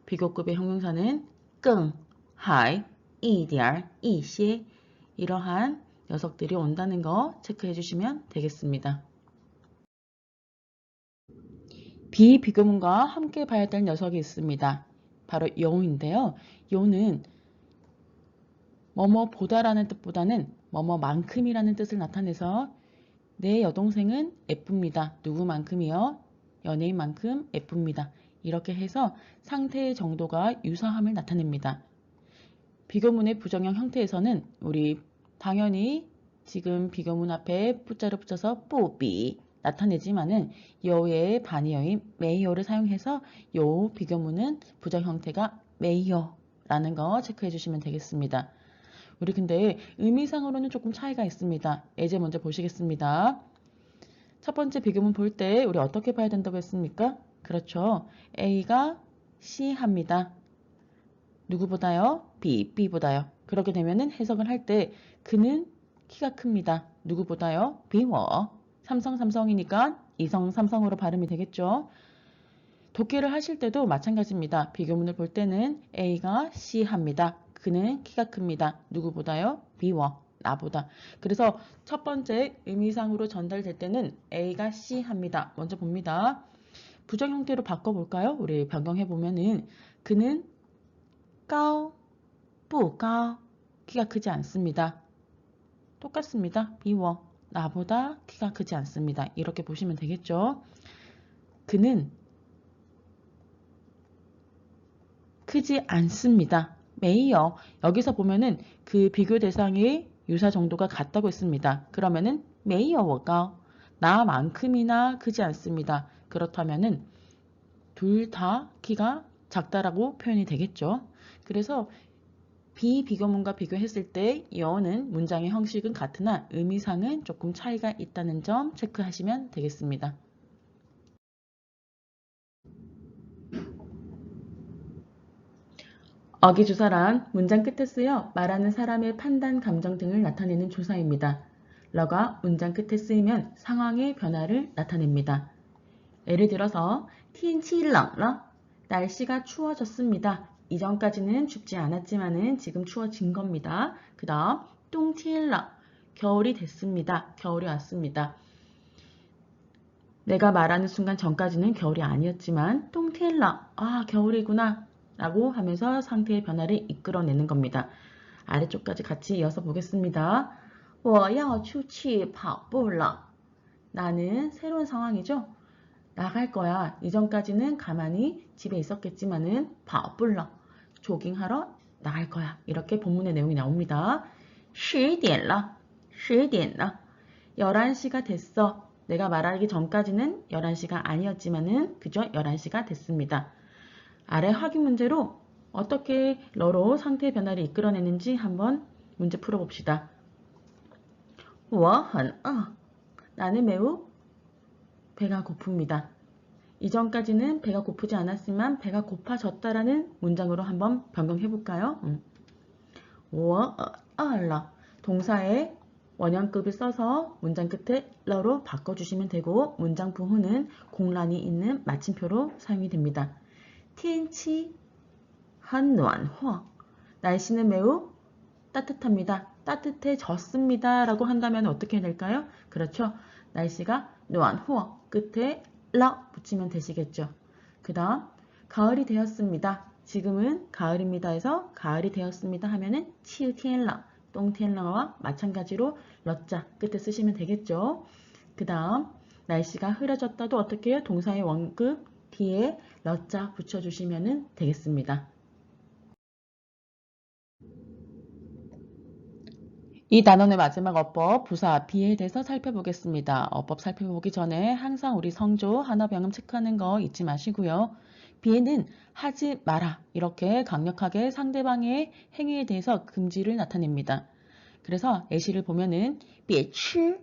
비교급의 형용사는 更, 还,一点儿一些이러한 녀석들이 온다는 거 체크해 주시면 되겠습니다. 비비교문과 함께 봐야 될 녀석이 있습니다. 바로 요인데요. 요는 뭐뭐 보다라는 뜻보다는 뭐뭐만큼이라는 뜻을 나타내서 내 여동생은 예쁩니다. 누구만큼이요? 연예인만큼 예쁩니다. 이렇게 해서 상태의 정도가 유사함을 나타냅니다. 비교문의 부정형 형태에서는 우리 당연히 지금 비교문 앞에 뿌자를 붙여서 뿌비 나타내지만은 여의 반의어인 메이어를 사용해서 요 비교문은 부정 형태가 메이어라는 거 체크해 주시면 되겠습니다. 우리 근데 의미상으로는 조금 차이가 있습니다. 예제 먼저 보시겠습니다. 첫 번째 비교문 볼 때 우리 어떻게 봐야 된다고 했습니까? 그렇죠. A가 C 합니다. 누구보다요? B, B보다요. 그렇게 되면은 해석을 할 때 그는 키가 큽니다. 누구보다요? B워. 삼성이니까 이성 삼성으로 발음이 되겠죠. 독해를 하실 때도 마찬가지입니다. 비교문을 볼 때는 A가 C 합니다. 그는 키가 큽니다. 누구보다요? B워. 나보다. 그래서 첫 번째 의미상으로 전달될 때는 A가 C 합니다. 먼저 봅니다. 부정 형태로 바꿔볼까요? 우리 변경해보면은 그는 까오, 뿌까오, 키가 크지 않습니다. 똑같습니다. 비워, 나보다 키가 크지 않습니다. 이렇게 보시면 되겠죠. 그는 크지 않습니다. 메이어, 여기서 보면은 그 비교 대상의 유사 정도가 같다고 했습니다. 그러면은 메이어워가 나만큼이나 크지 않습니다. 그렇다면은 둘 다 키가 작다라고 표현이 되겠죠. 그래서 비비교문과 비교했을 때 여는 문장의 형식은 같으나 의미상은 조금 차이가 있다는 점 체크하시면 되겠습니다. 어기주사란 문장 끝에 쓰여 말하는 사람의 판단, 감정 등을 나타내는 조사입니다. 러가 문장 끝에 쓰이면 상황의 변화를 나타냅니다. 예를 들어서 天气冷了 날씨가 추워졌습니다. 이전까지는 춥지 않았지만은 지금 추워진 겁니다. 그 다음 冬天了 겨울이 됐습니다. 겨울이 왔습니다. 내가 말하는 순간 전까지는 겨울이 아니었지만 冬天了 아 겨울이구나 라고 하면서 상태의 변화를 이끌어내는 겁니다. 아래쪽까지 같이 이어서 보겠습니다. 我要出去跑步了 나는 새로운 상황이죠. 나갈 거야. 이전까지는 가만히 집에 있었겠지만은 跑步了 조깅하러 나갈 거야. 이렇게 본문의 내용이 나옵니다. 11点了 11点了 11시가 됐어. 내가 말하기 전까지는 11시가 아니었지만은 그저 11시가 됐습니다. 아래 확인 문제로 어떻게 러로 상태 변화를 이끌어내는지 한번 문제 풀어봅시다. 我很饿 나는 매우 배가 고픕니다. 이전까지는 배가 고프지 않았지만 배가 고파졌다라는 문장으로 한번 변경해볼까요? 我饿了 동사의 원형급을 써서 문장 끝에 러로 바꿔주시면 되고 문장 부호는 공란이 있는 마침표로 사용이 됩니다. 天气很暖和 날씨는 매우 따뜻합니다. 따뜻해졌습니다. 라고 한다면 어떻게 될까요? 그렇죠. 날씨가 暖和 끝에 라 붙이면 되시겠죠. 그 다음 가을이 되었습니다. 지금은 가을입니다 해서 가을이 되었습니다 하면은 秋天了 冬天了와 마찬가지로 러자 끝에 쓰시면 되겠죠. 그 다음 날씨가 흐려졌다도 어떻게 해요? 동사의 원급 뒤에 러자 붙여주시면 되겠습니다. 이 단원의 마지막 어법, 부사, 비에 대해서 살펴보겠습니다. 어법 살펴보기 전에 항상 우리 성조, 한어병음 체크하는 거 잊지 마시고요. 비에는 하지 마라 이렇게 강력하게 상대방의 행위에 대해서 금지를 나타냅니다. 그래서 예시를 보면은 别吃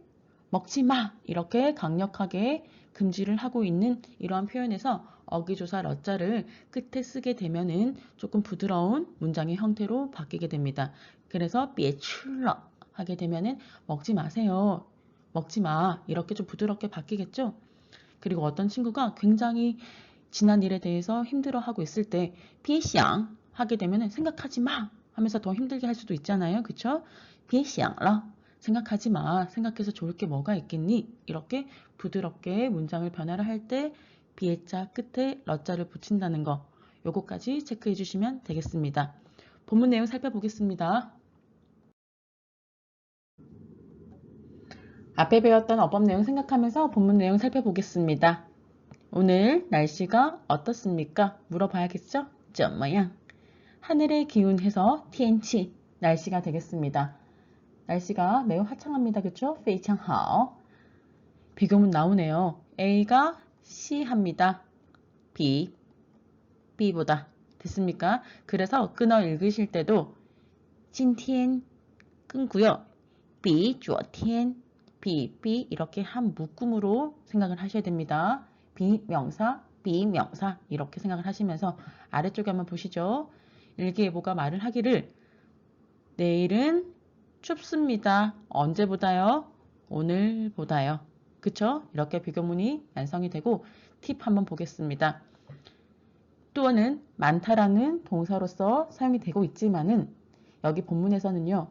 먹지 마 이렇게 강력하게 금지를 하고 있는 이러한 표현에서 어기조사 러자를 끝에 쓰게 되면은 조금 부드러운 문장의 형태로 바뀌게 됩니다. 그래서 别吃了 하게 되면은 먹지 마세요. 먹지 마. 이렇게 좀 부드럽게 바뀌겠죠? 그리고 어떤 친구가 굉장히 지난 일에 대해서 힘들어하고 있을 때 别想 하게 되면은 생각하지 마. 하면서 더 힘들게 할 수도 있잖아요. 그쵸? 别想了. 생각하지 마. 생각해서 좋을 게 뭐가 있겠니? 이렇게 부드럽게 문장을 변화를 할 때 비에자 끝에 러자를 붙인다는 거. 요거까지 체크해 주시면 되겠습니다. 본문 내용 살펴보겠습니다. 앞에 배웠던 어법 내용 생각하면서 본문 내용 살펴보겠습니다. 오늘 날씨가 어떻습니까? 물어봐야겠죠? 怎么样? 하늘의 기운 해서 天气, 날씨가 되겠습니다. 날씨가 매우 화창합니다. 그쵸? 非常好. 비교문 나오네요. A가 C 합니다. B, B보다. 됐습니까? 그래서 끊어 읽으실 때도 今天 끊고요. 比昨天 B 이렇게 한 묶음으로 생각을 하셔야 됩니다. 비명사, 비명사 이렇게 생각을 하시면서 아래쪽에 한번 보시죠. 일기예보가 말을 하기를 내일은 춥습니다. 언제보다요? 오늘보다요. 그쵸? 이렇게 비교문이 완성이 되고 팁 한번 보겠습니다. 또는 많다라는 동사로서 사용이 되고 있지만은 여기 본문에서는요.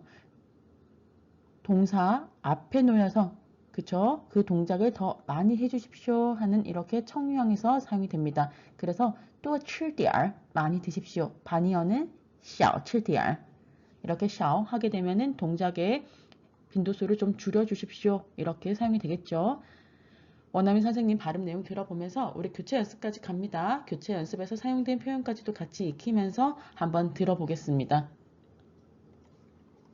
동사 앞에 놓여서 그쵸? 그 동작을 더 많이 해주십시오 하는 이렇게 청유형에서 사용이 됩니다. 그래서 또 吃点儿 많이 드십시오. 반이어는 小吃点儿 이렇게 小 하게 되면은 동작의 빈도수를 좀 줄여주십시오. 이렇게 사용이 되겠죠. 원어민 선생님 발음 내용 들어보면서 우리 교체 연습까지 갑니다. 교체 연습에서 사용된 표현까지도 같이 익히면서 한번 들어보겠습니다.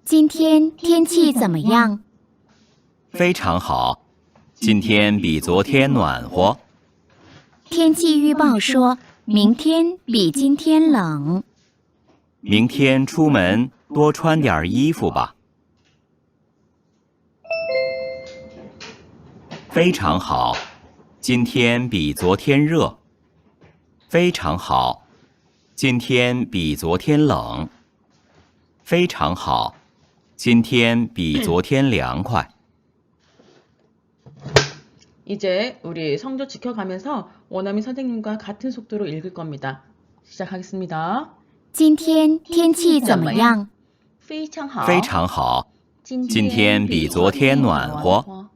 今天天气怎么样？非常好，今天比昨天暖和。天气预报说明天比今天冷。明天出门多穿点衣服吧。非常好，今天比昨天热。非常好，今天比昨天冷。非常好，今天比昨天凉快。 이제 우리 성조 지켜가면서 원어민 선생님과 같은 속도로 읽을 겁니다. 시작하겠습니다. 今天天气怎么样？非常好，非常好，今天比昨天暖和。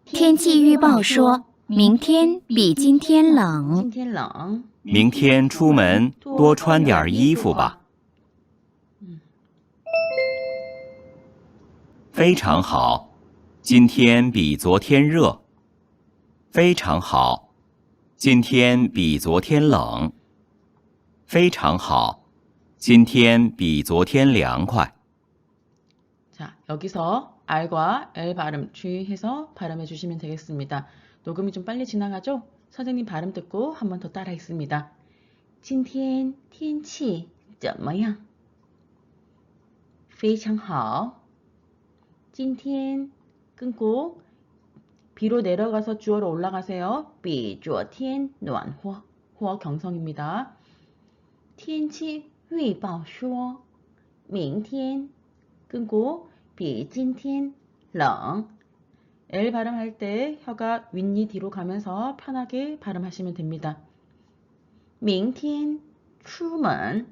天气预报说明天比今天冷。今天冷，明天出门多穿点衣服吧。非常好，今天比昨天热。非常好，今天比昨天冷。非常好，今天比昨天凉快。 자, 여기서 R과 L 발음 주의해서 발음해 주시면 되겠습니다. 녹음이 좀 빨리 지나가죠? 선생님 발음 듣고 한 번 더 따라 읽습니다. 今天天气怎么样？非常好。今天 끊고 B로 내려가서 주어로 올라가세요. 比昨天暖和. 호어 경성입니다. 天气预报说明天 끊고 比今天冷. L 발음할 때 혀가 윗니 뒤로 가면서 편하게 발음하시면 됩니다. 明天出门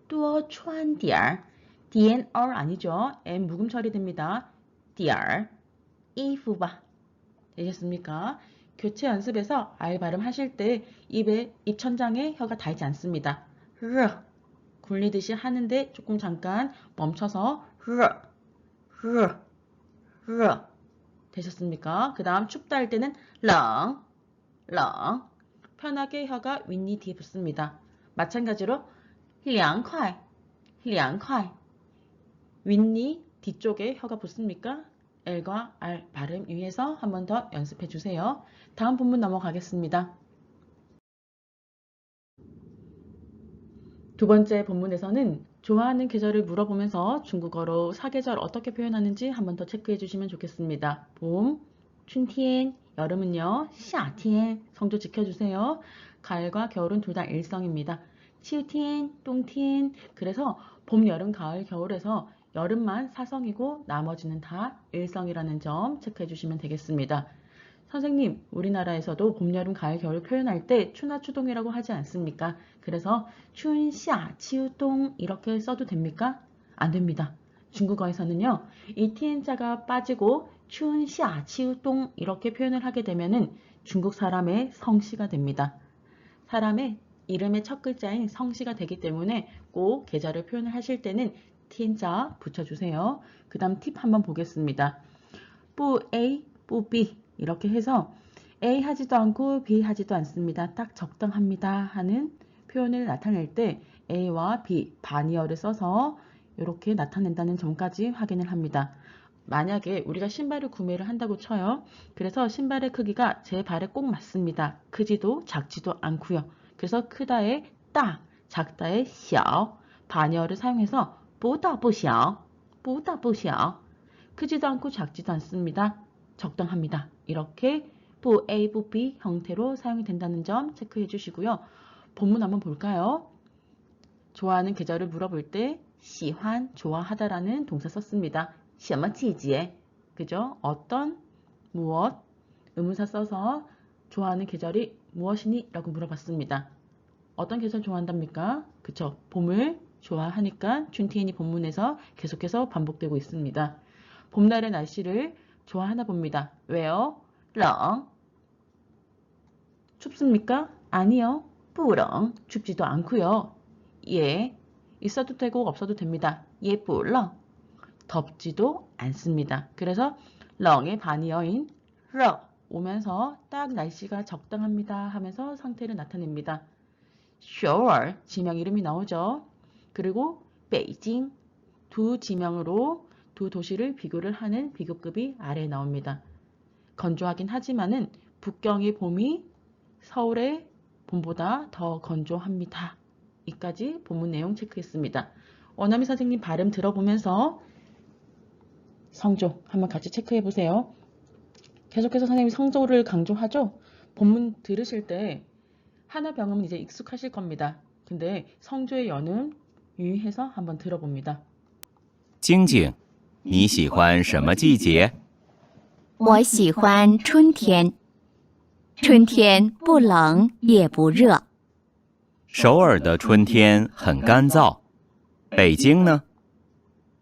多穿点儿. DNR 아니죠. M 묵음 처리됩니다. 点儿衣服吧. 되셨습니까? 교체 연습에서 R 발음 하실 때 입에 입천장에 혀가 닿지 않습니다. 르 굴리듯이 하는데 조금 잠깐 멈춰서 르 되셨습니까? 그 다음 춥다 할 때는 렁 편하게 혀가 윗니 뒤에 붙습니다. 마찬가지로 凉快 윗니 뒤쪽에 혀가 붙습니까? L과 R 발음 위에서 한 번 더 연습해 주세요. 다음 본문 넘어가겠습니다. 두 번째 본문에서는 좋아하는 계절을 물어보면서 중국어로 사계절 어떻게 표현하는지 한 번 더 체크해 주시면 좋겠습니다. 봄, 춘天, 여름은요, 夏天, 성조 지켜주세요. 가을과 겨울은 둘 다 일성입니다. 秋天, 冬天, 그래서 봄, 여름, 가을, 겨울에서 여름만 사성이고 나머지는 다 일성이라는 점 체크해 주시면 되겠습니다. 선생님, 우리나라에서도 봄, 여름, 가을, 겨울 표현할 때 추나 추동이라고 하지 않습니까? 그래서 춘, 夏, 치우, 동 이렇게 써도 됩니까? 안 됩니다. 중국어에서는요, 이 tian자가 빠지고 춘, 샤, 치우, 동 이렇게 표현을 하게 되면은 중국 사람의 성씨가 됩니다. 사람의 이름의 첫 글자인 성씨가 되기 때문에 꼭 계절을 표현을 하실 때는 tian자 붙여주세요. 그 다음 팁 한번 보겠습니다. 뿌 A, 뿌 B 이렇게 해서 A 하지도 않고 B 하지도 않습니다. 딱 적당합니다 하는 표현을 나타낼 때 A와 B, 반이어를 써서 이렇게 나타낸다는 점까지 확인을 합니다. 만약에 우리가 신발을 구매를 한다고 쳐요. 그래서 신발의 크기가 제 발에 꼭 맞습니다. 크지도 작지도 않고요. 그래서 크다의 따, 작다의 小, 반이어를 사용해서 不大不小, 不大不小. 크지도 않고 작지도 않습니다. 적당합니다. 이렇게 부 A, 부 B 형태로 사용이 된다는 점 체크해 주시고요. 본문 한번 볼까요? 좋아하는 계절을 물어볼 때 喜欢, 좋아하다라는 동사 썼습니다. 什么季节? 그죠? 어떤, 무엇, 의문사 써서 좋아하는 계절이 무엇이니? 라고 물어봤습니다. 어떤 계절 좋아한답니까? 그쵸? 봄을 좋아하니까 춘티엔이 본문에서 계속해서 반복되고 있습니다. 봄날의 날씨를 좋아하나 봅니다. 왜요? 冷. 춥습니까? 아니요. 不冷. 춥지도 않고요. 예. 있어도 되고 없어도 됩니다. 예, 不冷. 덥지도 않습니다. 그래서 冷의 반이어인 热 오면서 딱 날씨가 적당합니다 하면서 상태를 나타냅니다. 首尔 지명 이름이 나오죠. 그리고 베이징 두 지명으로 두 도시를 비교를 하는 비교급이 아래에 나옵니다. 건조하긴 하지만은 북경의 봄이 서울의 봄보다 더 건조합니다. 이까지 본문 내용 체크했습니다. 원어민 선생님 발음 들어보면서 성조 한번 같이 체크해 보세요. 계속해서 선생님이 성조를 강조하죠. 본문 들으실 때 하나 병음은 이제 익숙하실 겁니다. 근데 성조의 연음 유의해서 한번 들어봅니다. 晶晶，你喜欢什么季节？我喜欢春天。春天不冷也不热。首尔的春天很干燥，北京呢？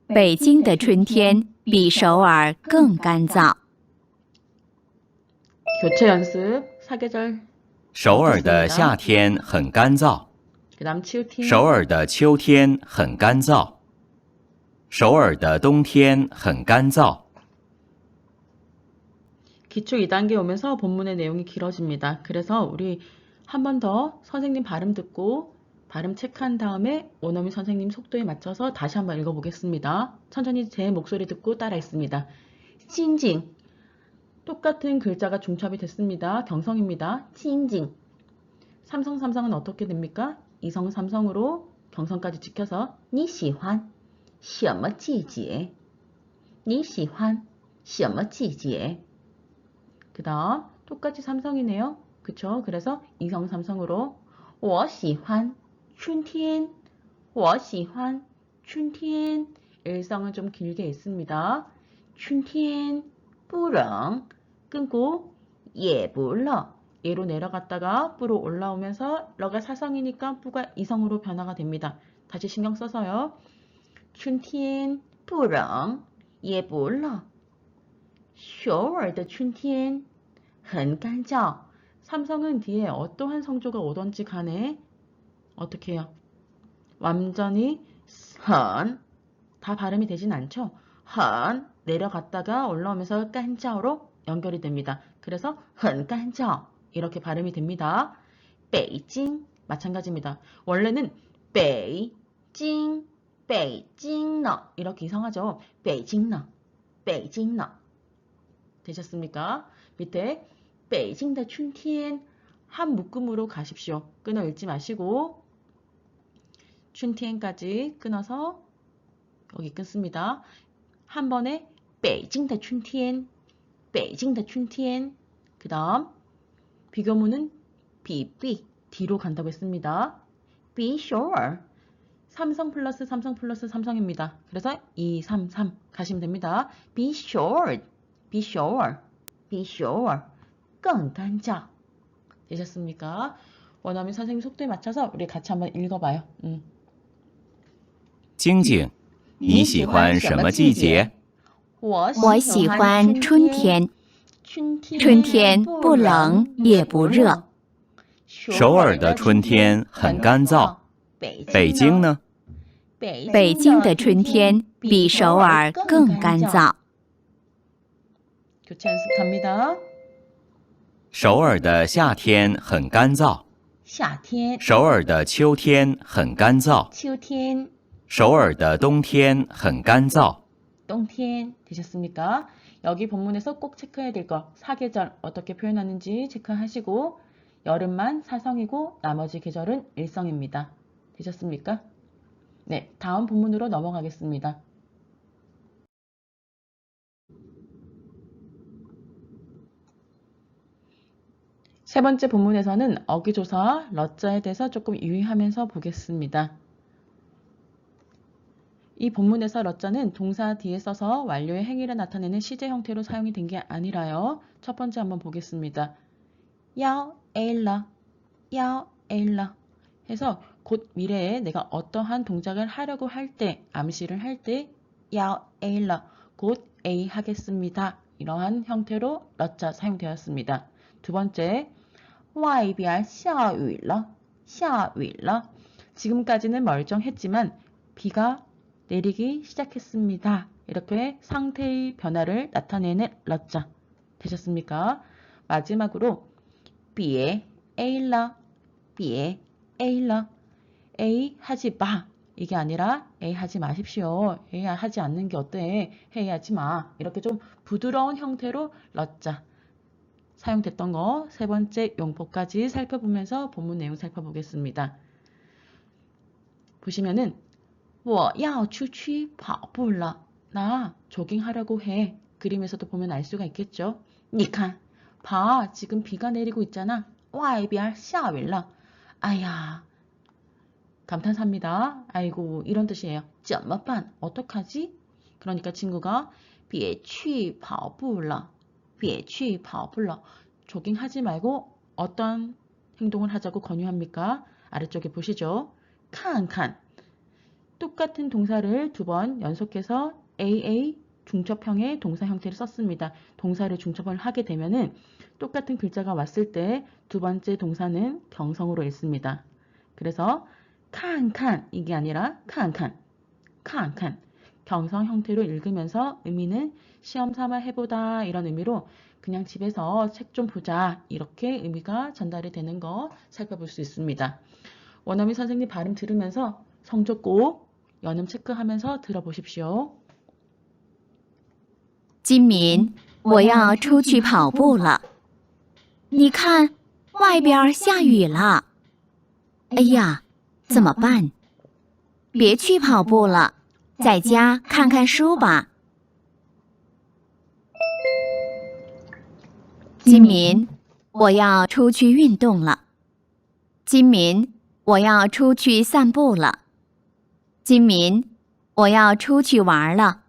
北京的春天比首尔更干燥。 교체 연습 사계절 首尔的夏天很干燥， 그 다음 치우팀 首尔的秋天很干燥，首尔的冬天很干燥。 기초 2단계 오면서 본문의 내용이 길어집니다. 그래서 우리 한 번 더 선생님 발음 듣고 발음 체크한 다음에 원어민 선생님 속도에 맞춰서 다시 한번 읽어보겠습니다. 천천히 제 목소리 듣고 따라 읽습니다. 찐징 똑같은 글자가 중첩이 됐습니다. 경성입니다. 찐징 삼성은 어떻게 됩니까? 이성 삼성으로 경성까지 지켜서 你喜欢什么季节?你喜欢什么季节? 그 다음 똑같이 삼성이네요. 그쵸? 그래서 이성 삼성으로 我喜欢春天我喜欢春天 일성은 좀 길게 있습니다. 春天不冷 끊고 也不冷 얘로 내려갔다가 뿌로 올라오면서 러가 사성이니까 뿌가 이성으로 변화가 됩니다. 다시 신경 써서요. 春天不冷也不冷首尔的春天很干燥 삼성은 뒤에 어떠한 성조가 오던지 간에 어떻게 해요? 완전히 很 다 발음이 되진 않죠? 很 내려갔다가 올라오면서 깐짜오로 연결이 됩니다. 그래서 很干燥 이렇게 발음이 됩니다. 베이징 마찬가지입니다. 원래는 베이징 베이징너 이렇게 이상하죠? 베이징너 베이징너 되셨습니까? 밑에 北京的春天 한 묶음으로 가십시오. 끊어 읽지 마시고 春天까지 끊어서 여기 끊습니다. 한 번에 北京的春天北京的春天 그 다음 비교문은 비비 뒤로 간다고 했습니다. 比首尔 삼성 플러스 삼성입니다. 그래서 233 가시면 됩니다. 比首尔比首尔比首尔更干燥 되셨습니까? 원어민 선생님 속도에 맞춰서 우리 같이 한번 읽어봐요. 晶晶，你喜欢什么季节？我喜欢春天，春天不冷也不热。首尔的春天很干燥，北京呢？北京的春天比首尔更干燥。 교체 연습 갑니다. 首尔的夏天很干燥，夏天首尔的秋天很干燥，秋天首尔的冬天很干燥。 冬天 되셨습니까? 여기 본문에서 꼭 체크해야 될 거 사계절 어떻게 표현하는지 체크하시고 여름만 사성이고 나머지 계절은 일성입니다. 되셨습니까? 네, 다음 본문으로 넘어가겠습니다. 세 번째 본문에서는 어기조사 러자에 대해서 조금 유의하면서 보겠습니다. 이 본문에서 러자는 동사 뒤에 써서 완료의 행위를 나타내는 시제 형태로 사용이 된 게 아니라요. 첫 번째 한번 보겠습니다. 야 에일라 야 에일라 해서 곧 미래에 내가 어떠한 동작을 하려고 할 때 암시를 할 때 야 에일라 곧 A 하겠습니다. 이러한 형태로 러자 사용되었습니다. 두 번째 外边下雨了下雨了 지금까지는 멀쩡했지만 비가 내리기 시작했습니다. 이렇게 상태의 변화를 나타내는 러자 되셨습니까? 마지막으로 B에 A라 B에 A라 A 하지 마 이게 아니라 A 하지 마십시오. A 하지 않는 게 어때? 해야지 마. 이렇게 좀 부드러운 형태로 러자 사용됐던 거 세 번째 용법까지 살펴보면서 본문 내용 살펴보겠습니다. 보시면은 我要出去跑步了. 나 조깅하려고 해. 그림에서도 보면 알 수가 있겠죠. 你看, 봐, 지금 비가 내리고 있잖아. 外边下雨了. 아야, 감탄사입니다. 아이고, 이런 뜻이에요. 怎么办? 어떡하지? 그러니까 친구가 别去跑步了. 别去跑步了. 조깅하지 말고 어떤 행동을 하자고 권유합니까? 아래쪽에 보시죠. 看看. 똑같은 동사를 두 번 연속해서 AA 중첩형의 동사 형태를 썼습니다. 동사를 중첩을 하게 되면은 똑같은 글자가 왔을 때 두 번째 동사는 경성으로 읽습니다. 그래서 看看 이게 아니라 看看 看看 경성 형태로 읽으면서 의미는 시험 삼아 해보다 이런 의미로 그냥 집에서 책 좀 보자 이렇게 의미가 전달이 되는 거 살펴볼 수 있습니다. 원어민 선생님 발음 들으면서 성조 꼭 연음 체크하면서 들어보십시오. 金敏，我要出去跑步了。你看，外边下雨了。哎呀，怎么办？别去跑步了，在家看看书吧。金敏，我要出去运动了。金敏，我要出去散步了。金敏，我要出去玩了。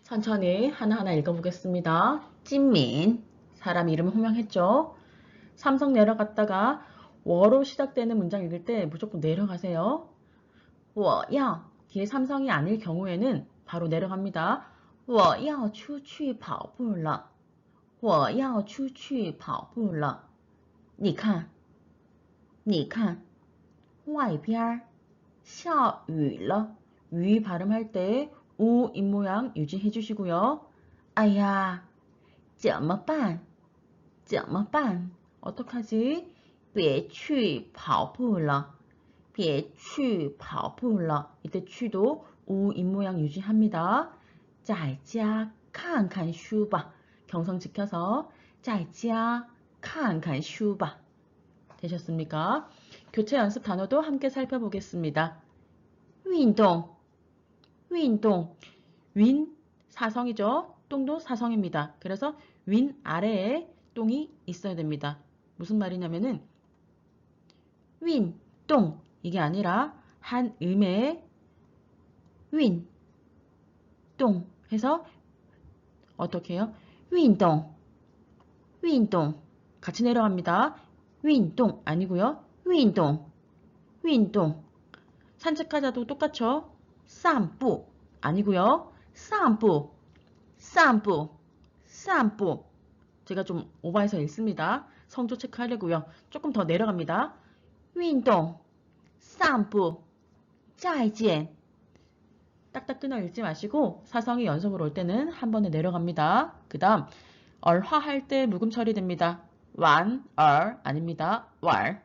천천히 하나하나 읽어보겠습니다. 찐민, 사람 이름 호명했죠. 삼성 내려갔다가 워로 시작되는 문장 읽을 때 무조건 내려가세요. 我要 뒤에 삼성이 아닐 경우에는 바로 내려갑니다. 我要出去跑步了我要出去跑步了你看外边下雨了 위 발음할 때 우 입모양 유지해 주시고요. 아야, 怎么办? 어떡하지? 别去跑步了别去跑步了 이때 취도 우 입모양 유지합니다. 在家看看书吧 경성 지켜서 在家看看书吧 되셨습니까? 교체 연습 단어도 함께 살펴보겠습니다. 运动 윈 사성이죠. 똥도 사성입니다. 그래서 윈 아래에 똥이 있어야 됩니다. 무슨 말이냐면은 윈, 똥 이게 아니라 한 음에 윈, 똥 해서 어떻게 해요? 윈동 같이 내려갑니다. 윈동 아니고요. 윈동 산책하자도 똑같죠. 散步 아니고요. 散步, 散步, 散步. 제가 좀 오버해서 읽습니다. 성조 체크하려고요. 조금 더 내려갑니다. 运动, 散步, 再见. 딱딱 끊어 읽지 마시고 사성이 연속으로 올 때는 한 번에 내려갑니다. 그 다음 얼화할 때 묵음 처리됩니다. 완, 아닙니다. 왈.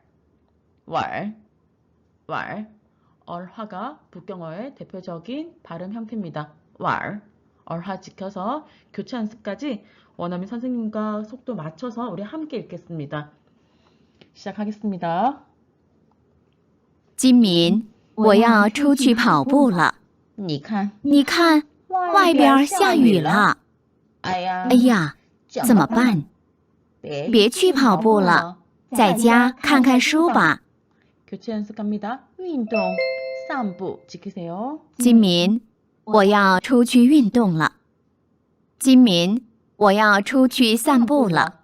얼화가 북경어의 대표적인 발음 형태입니다. 왈. 얼화 지켜서 교체 연습까지 원어민 선생님과 속도 맞춰서 우리 함께 읽겠습니다. 시작하겠습니다. 金敏，我要出去跑步了。你看，你看，外边下雨了。哎呀，哎呀，怎么办？别去跑步了，在家看看书吧。 교체 연습합니다. 运动, 散步 지키세요. 金敏，我要出去运动了。金敏，我要出去散步了。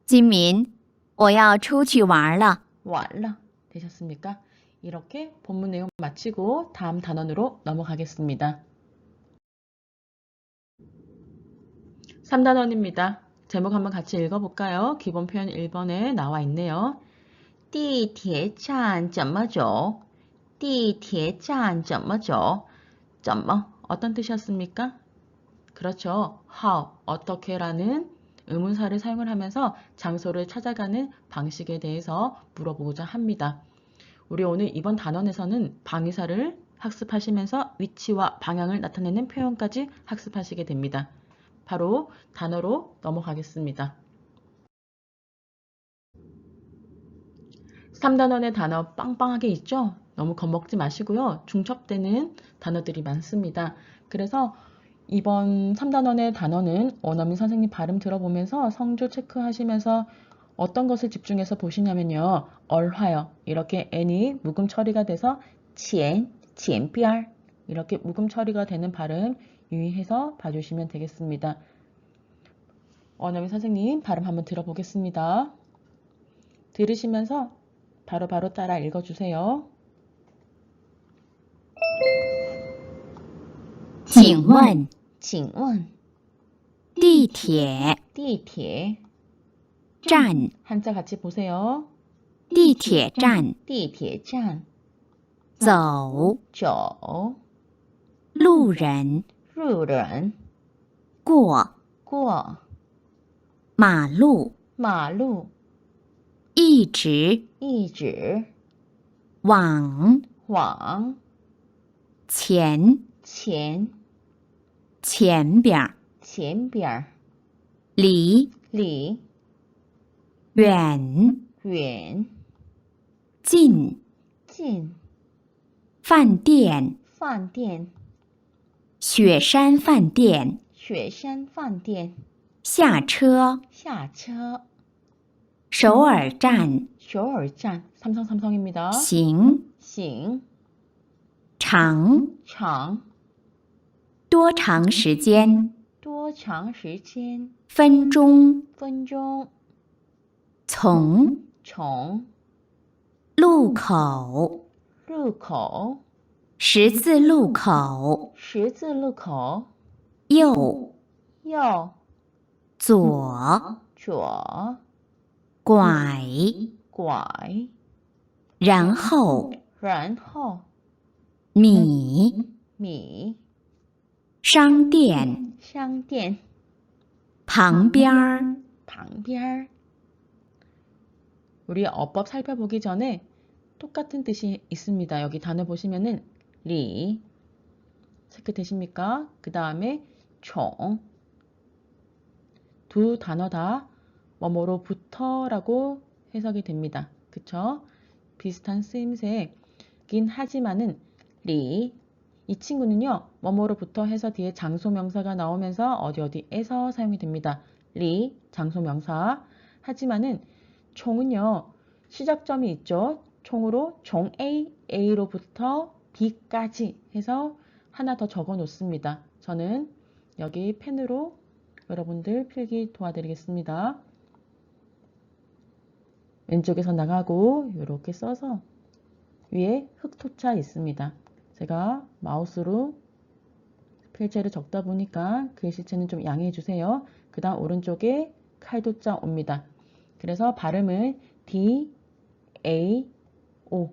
金敏，我要出去玩了。 완라 되셨습니까? 이렇게 본문 내용 마치고 다음 단원으로 넘어가겠습니다. 3단원입니다. 제목 한번 같이 읽어볼까요? 기본 표현 1번에 나와 있네요. 地铁站怎么走?地铁站怎么走?怎么 어떤 뜻이었습니까? 그렇죠. how 어떻게라는 의문사를 사용을 하면서 장소를 찾아가는 방식에 대해서 물어보고자 합니다. 우리 오늘 이번 단원에서는 방위사를 학습하시면서 위치와 방향을 나타내는 표현까지 학습하시게 됩니다. 바로 단어로 넘어가겠습니다. 3단원의 단어 빵빵하게 있죠? 너무 겁먹지 마시고요. 중첩되는 단어들이 많습니다. 그래서 이번 3단원의 단어는 원어민 선생님 발음 들어보면서 성조 체크하시면서 어떤 것을 집중해서 보시냐면요. 얼화요. 이렇게 n이 묵음 처리가 돼서 前边 이렇게 묵음 처리가 되는 발음 유의해서 봐주시면 되겠습니다. 원어민 선생님 발음 한번 들어보겠습니다. 들으시면서 바로바로 따라 읽어주세요. 请问请问地铁地铁站 한자 같이 보세요. 地铁站地铁站走走路人路人过过马路马路一直一直往往前前前边前边离离远远近近饭店饭店雪山饭店雪山饭店下车下车首尔站首尔站삼성입니다. 行行长长多长时间多长时间分钟分钟从从路口入口十字路口十字路口右右左左拐拐然后然后米米商店商店旁边儿 旁边 우리 어법 살펴보기 전에 똑같은 뜻이 있습니다. 여기 단어 보시면은 리 체크되십니까? 그 다음에 총 두 단어 다 뭐뭐로부터라고 해석이 됩니다. 그쵸? 비슷한 쓰임새긴 하지만은 리 이 친구는요. 뭐뭐로부터 해서 뒤에 장소명사가 나오면서 어디에서 사용이 됩니다. 리 장소명사 하지만은 총은요. 시작점이 있죠. 총으로 종 A로부터 B까지 해서 하나 더 적어 놓습니다. 저는 여기 펜으로 여러분들 필기 도와드리겠습니다. 왼쪽에서 나가고 이렇게 써서 위에 흑토자 있습니다. 제가 마우스로 필체를 적다 보니까 글씨체는 좀 양해해 주세요. 그 다음 오른쪽에 칼도자 옵니다. 그래서 발음은 D, A, O.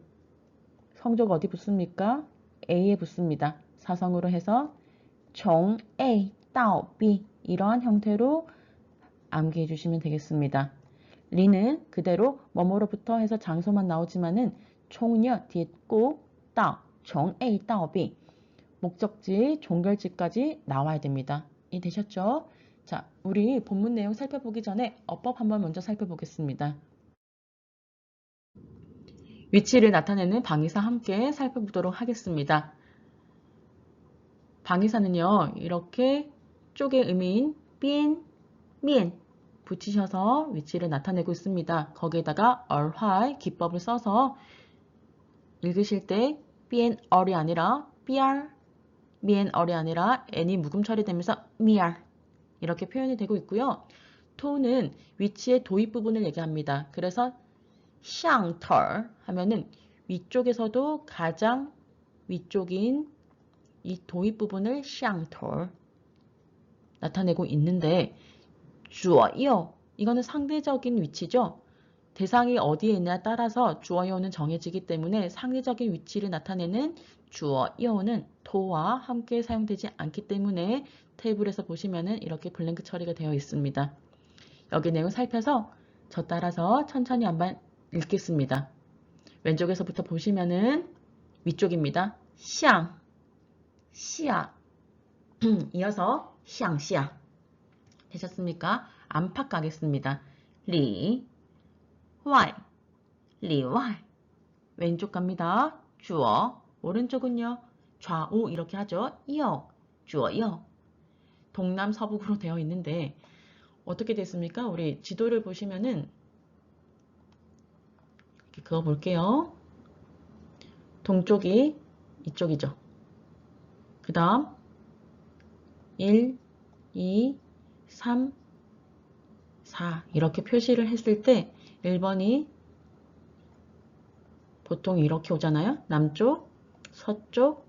성조가 어디 붙습니까? A에 붙습니다. 사성으로 해서 종 A, 따오, B 이러한 형태로 암기해 주시면 되겠습니다. 리는 그대로 뭐뭐로부터 해서 장소만 나오지만은 총녀 뒤에 꼭 따오, 종 A, 따오, B 목적지, 종결지까지 나와야 됩니다. 이해되셨죠? 자, 우리 본문 내용 살펴보기 전에 어법 한번 먼저 살펴보겠습니다. 위치를 나타내는 방위사 함께 살펴보도록 하겠습니다. 방위사는요, 이렇게 쪽의 의미인 빈, 민 붙이셔서 위치를 나타내고 있습니다. 거기에다가 얼화 기법을 써서 읽으실 때 빈 얼이 아니라 삐알, 미엔 얼이 아니라 n이 묵음 처리되면서 미알 이렇게 표현이 되고 있고요. 토는 위치의 도입 부분을 얘기합니다. 그래서 샹털 하면은 위쪽에서도 가장 위쪽인 이 도입 부분을 샹털 나타내고 있는데 주어요 이거는 상대적인 위치죠. 대상이 어디에 있냐에 따라서 주어요는 정해지기 때문에 상대적인 위치를 나타내는 주어요는 토와 함께 사용되지 않기 때문에 테이블에서 보시면은 이렇게 블랭크 처리가 되어 있습니다. 여기 내용 살펴서 저 따라서 천천히 한번 읽겠습니다. 왼쪽에서부터 보시면은 위쪽입니다. 샹, 시아 이어서 샹시아 되셨습니까? 안팎 가겠습니다. 리, 와이, 리와이 왼쪽 갑니다. 주어 오른쪽은요. 좌우 이렇게 하죠. 요, 주어요. 동남서북으로 되어 있는데 어떻게 됐습니까? 우리 지도를 보시면은 이렇게 그어 볼게요. 동쪽이 이쪽이죠. 그 다음 1, 2, 3, 4 이렇게 표시를 했을 때 1번이 보통 이렇게 오잖아요. 남쪽, 서쪽,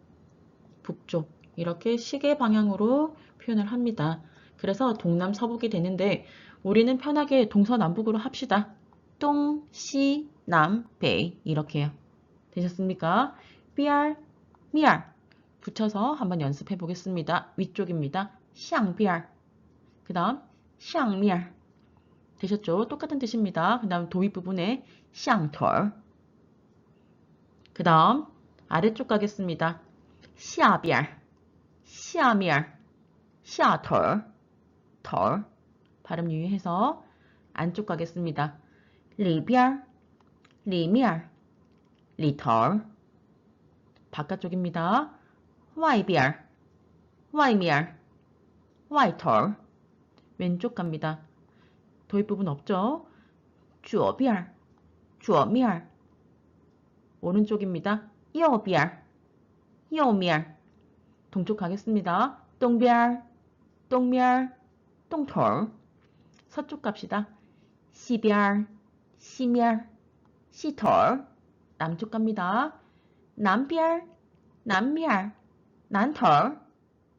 북쪽 이렇게 시계 방향으로 표현을 합니다. 그래서 동남 서북이 되는데 우리는 편하게 동서남북으로 합시다. 동, 시, 남, 北 이렇게요. 되셨습니까? 삐알, 미알 붙여서 한번 연습해 보겠습니다. 위쪽입니다. 샹비알 그 다음 샹미알 되셨죠? 똑같은 뜻입니다. 그 다음 도입 부분에 샹털 그 다음 아래쪽 가겠습니다. 샤비알, 샤미알, 샤털, 털 발음 유의해서 안쪽 가겠습니다. 리비알, 리미알, 리털 바깥쪽입니다. 와이비알, 와이미알, 와이털 왼쪽 갑니다. 도입 부분 없죠? 주어비알, 주어미알 오른쪽입니다.右边, 右面 동쪽 가겠습니다. 동별, 동멸, 동털 서쪽 갑시다. 시별, 시멸, 시털 남쪽 갑니다. 남별, 남멸, 난털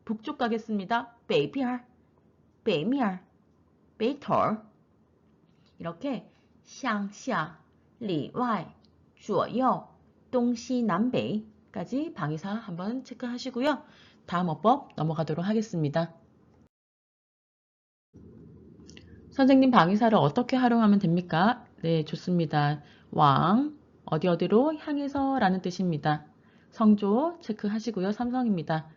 북쪽 가겠습니다.北边, 北面, 北头 이렇게 上下, 里外, 左右, 동시, 남北까지 방위사 한번 체크하시고요. 다음 어법 넘어가도록 하겠습니다. 선생님 방위사를 어떻게 활용하면 됩니까? 네, 좋습니다. 왕, 어디로 향해서 라는 뜻입니다. 성조 체크하시고요. 삼성입니다.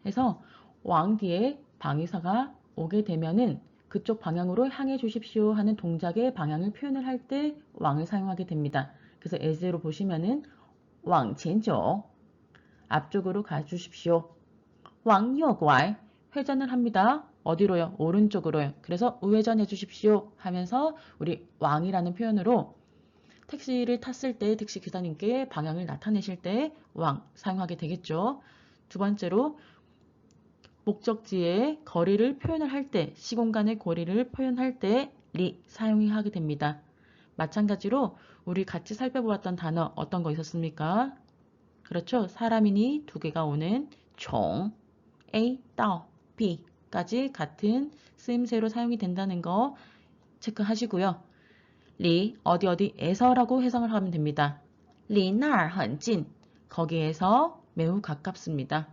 해서 왕 뒤에 방위사가 오게 되면은 그쪽 방향으로 향해 주십시오 하는 동작의 방향을 표현을 할 때 왕을 사용하게 됩니다. 그래서 as로 보시면은 왕前走 앞쪽으로 가주십시오. 왕右拐 회전을 합니다. 어디로요? 오른쪽으로요. 그래서 우회전해 주십시오 하면서 우리 왕이라는 표현으로 택시를 탔을 때 택시 기사님께 방향을 나타내실 때 왕 사용하게 되겠죠. 두 번째로 목적지의 거리를 표현을 할 때, 시공간의 거리를 표현할 때 리 사용하게 됩니다. 마찬가지로 우리 같이 살펴보았던 단어 어떤 거 있었습니까? 그렇죠? 사람이니 두 개가 오는 총 A到 B까지 같은 쓰임새로 사용이 된다는 거 체크하시고요. 리 어디 어디에서라고 해석을 하면 됩니다. 离那儿很近 거기에서 매우 가깝습니다.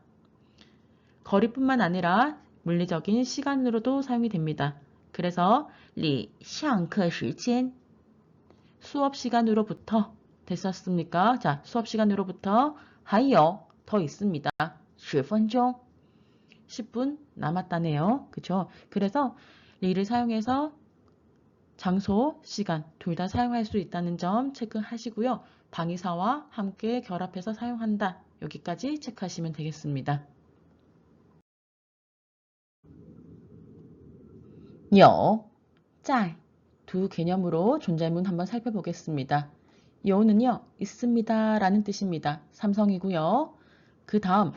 거리뿐만 아니라 물리적인 시간으로도 사용이 됩니다. 그래서 离上课时间 수업 시간으로부터 됐었습니까? 자, 수업 시간으로부터 还有더 있습니다. 10分钟 10분 남았다네요. 그쵸? 그래서 리를 사용해서 장소, 시간 둘 다 사용할 수 있다는 점 체크하시고요. 방위사와 함께 결합해서 사용한다. 여기까지 체크하시면 되겠습니다. 有, 在 두 개념으로 존재문 한번 살펴보겠습니다. 요는요, 있습니다 라는 뜻입니다. 삼성이고요. 그 다음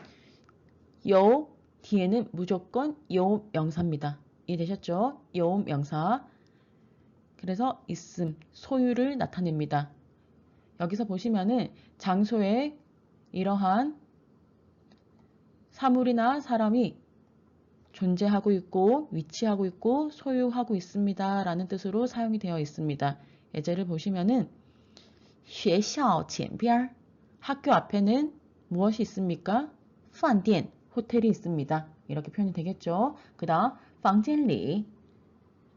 요 뒤에는 무조건 요 명사입니다. 이해되셨죠? 요 명사. 그래서 있음, 소유를 나타냅니다. 여기서 보시면은 장소에 이러한 사물이나 사람이 존재하고 있고 위치하고 있고 소유하고 있습니다 라는 뜻으로 사용이 되어 있습니다. 예제를 보시면은 学校前边 학교 앞에는 무엇이 있습니까? 饭店 호텔이 있습니다. 이렇게 표현이 되겠죠. 그 다음 房间里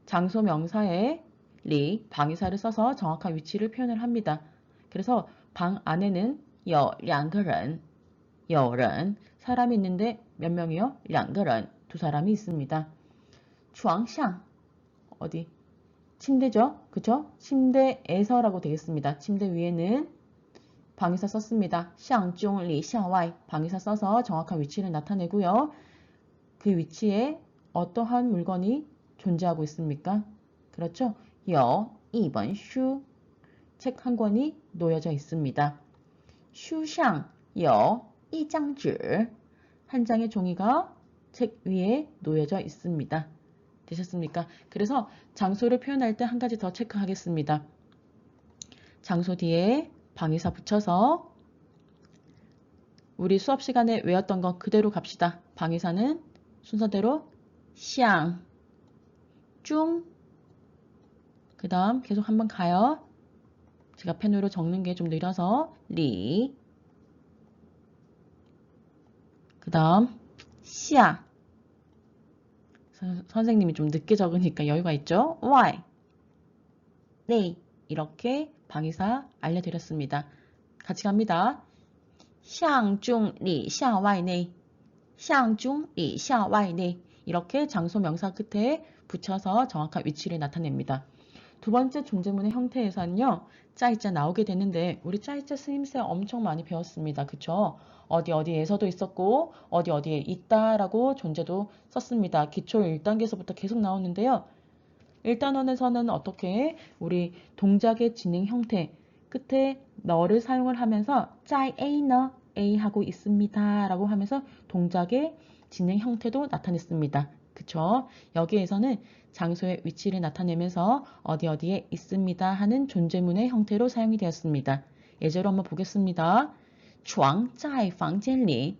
장소 명사에 리 방위사를 써서 정확한 위치를 표현을 합니다. 그래서 방 안에는 有两个人 有人 사람이 있는데 몇 명이요? 两个人 두 사람이 있습니다. 床上 어디? 침대죠? 그쵸? 침대에서라고 되겠습니다. 침대 위에는 방위사 썼습니다. 向中里向外 방위사 써서 정확한 위치를 나타내고요. 그 위치에 어떠한 물건이 존재하고 있습니까? 그렇죠? 有一本书 책 한 권이 놓여져 있습니다. 书上有一张纸 한 장의 종이가 책 위에 놓여져 있습니다. 되셨습니까? 그래서 장소를 표현할 때 한 가지 더 체크하겠습니다. 장소 뒤에 방위사 붙여서 우리 수업 시간에 외웠던 거 그대로 갑시다. 방위사는 순서대로 向, 中, 그 다음 계속 한번 가요. 제가 펜으로 적는 게 좀 느려서 里, 그 다음 下, 선생님이 좀 늦게 적으니까 여유가 있죠. Y, 네, 이렇게 방위사 알려드렸습니다. 같이 갑니다. 向中里向外内向中里向外内이렇게 장소 명사 끝에 붙여서 정확한 위치를 나타냅니다. 두 번째 존재문의 형태에서는요. 짜이짜 나오게 되는데 우리 짜이짜 쓰임새 엄청 많이 배웠습니다. 그쵸? 어디 어디에서도 있었고 어디 어디에 있다라고 존재도 썼습니다. 기초 1단계에서부터 계속 나오는데요. 1단원에서는 어떻게 우리 동작의 진행 형태 끝에 너를 사용을 하면서 짜이 A너 A 하고 있습니다 라고 하면서 동작의 진행 형태도 나타냈습니다. 그쵸? 여기에서는 장소의 위치를 나타내면서 어디 어디에 있습니다 하는 존재문의 형태로 사용이 되었습니다. 예제로 한번 보겠습니다. 床在房间里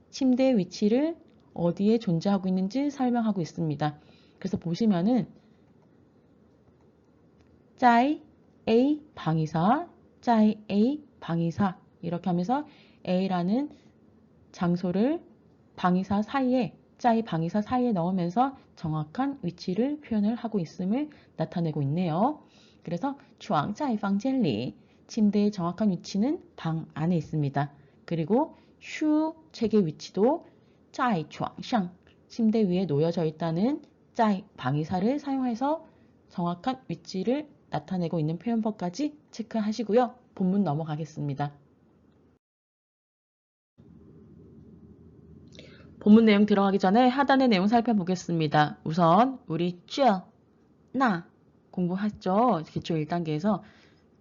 침대의 위치를 어디에 존재하고 있는지 설명하고 있습니다. 그래서 보시면은 在 A 방위사, 在 A 방위사 이렇게 하면서 A라는 장소를 방위사 사이에 짜이 방위사 사이에 넣으면서 정확한 위치를 표현을 하고 있음을 나타내고 있네요. 그래서 床在房间里 침대의 정확한 위치는 방 안에 있습니다. 그리고 书 책의 위치도 在床上 침대 위에 놓여져 있다는 在 방위사를 사용해서 정확한 위치를 나타내고 있는 표현법까지 체크하시고요. 본문 넘어가겠습니다. 본문 내용 들어가기 전에 하단의 내용 살펴보겠습니다. 우선 우리 这, 那 공부했죠. 기초 1단계에서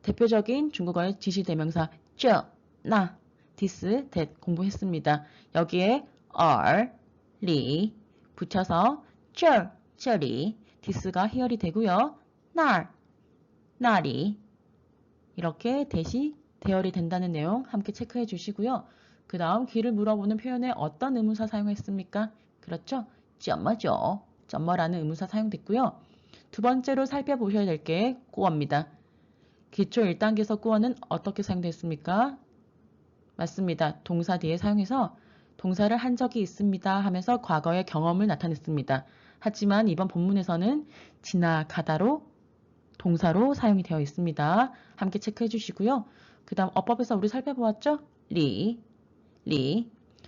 대표적인 중국어의 지시대명사 这, 那, this, that 공부했습니다. 여기에 er, 리 붙여서 这, 这里 this가 희열이 되고요. 那, 那里 이렇게 that이 대열이 된다는 내용 함께 체크해 주시고요. 그 다음 귀를 물어보는 표현에 어떤 의문사 사용했습니까? 그렇죠? 怎么죠? 怎么라는 의문사 사용됐고요. 두 번째로 살펴보셔야 될 게 꾸어입니다. 기초 1단계에서 꾸어는 어떻게 사용됐습니까? 맞습니다. 동사 뒤에 사용해서 동사를 한 적이 있습니다 하면서 과거의 경험을 나타냈습니다. 하지만 이번 본문에서는 지나가다로 동사로 사용이 되어 있습니다. 함께 체크해 주시고요. 그 다음 어법에서 우리 살펴보았죠?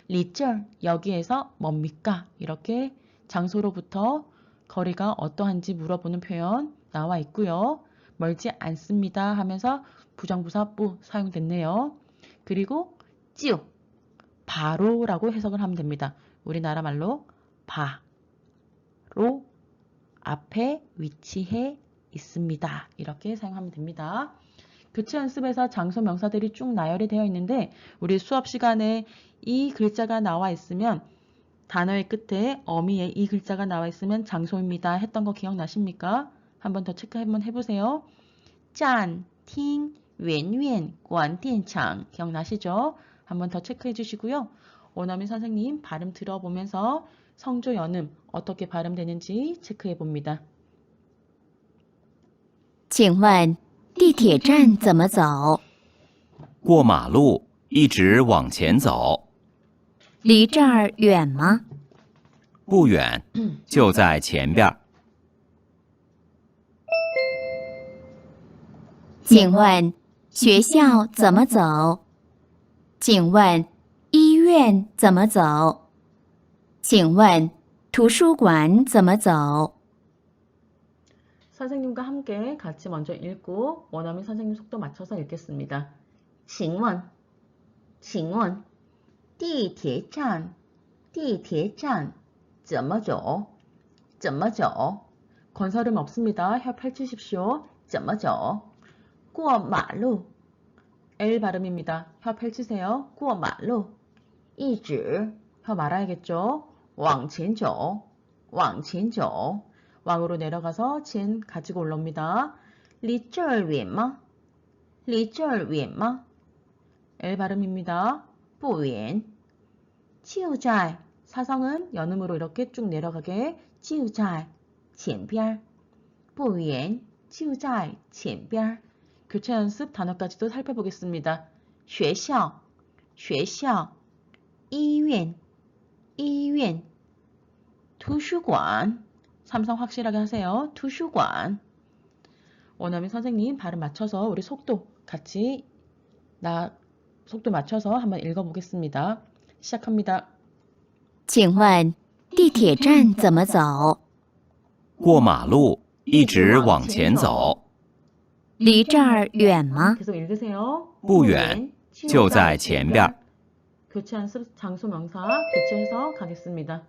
리절 여기에서 뭡니까? 이렇게 장소로부터 거리가 어떠한지 물어보는 표현 나와 있고요. 멀지 않습니다 하면서 부정부사 뿌 사용됐네요. 그리고 찌우 바로라고 해석을 하면 됩니다. 우리나라 말로 바로 앞에 위치해 있습니다. 이렇게 사용하면 됩니다. 교체 연습에서 장소 명사들이 쭉 나열이 되어 있는데 우리 수업 시간에 이 글자가 나와 있으면 단어의 끝에 어미에 이 글자가 나와 있으면 장소입니다 했던 거 기억나십니까? 한번 더 체크 한번 해보세요. 짠, 팅, 웬웬, 관디엔창 기억나시죠? 한번 더 체크해 주시고요. 원어민 선생님 발음 들어보면서 성조 연음 어떻게 발음되는지 체크해 봅니다. 请问地铁站怎么走？过马路，一直往前走，离这儿远吗？不远，就在前边儿。请问学校怎么走？请问医院怎么走？请问图书馆怎么走？ 선생님과 함께 같이 먼저 읽고 원어민 선생님 속도 맞춰서 읽겠습니다. 请问地铁站怎么走? 건설음 없습니다. 혀 펼치십시오. 怎么走? 过马路 L 발음입니다. 혀 펼치세요. 过马路一直 혀 말아야겠죠. 往前走 왕으로 내려가서 진 가지고 올라옵니다. 离这儿远吗? L 발음입니다. 不远就在 사성은 연음으로 이렇게 쭉 내려가게 就在前边不远就在前边 교체 연습 단어까지도 살펴보겠습니다. 学校医院图书馆 삼성 확실하게 하세요. 图书馆 원어민 선생님 발음 맞춰서 우리 속도 같이 속도 맞춰서 한번 읽어보겠습니다. 시작합니다. 请问地铁站怎么走？过马路，一直往前走，离这儿远吗？ 계속 읽으세요. 不远，就在前边儿。 교체 연습 장소 명사 교체해서 가겠습니다.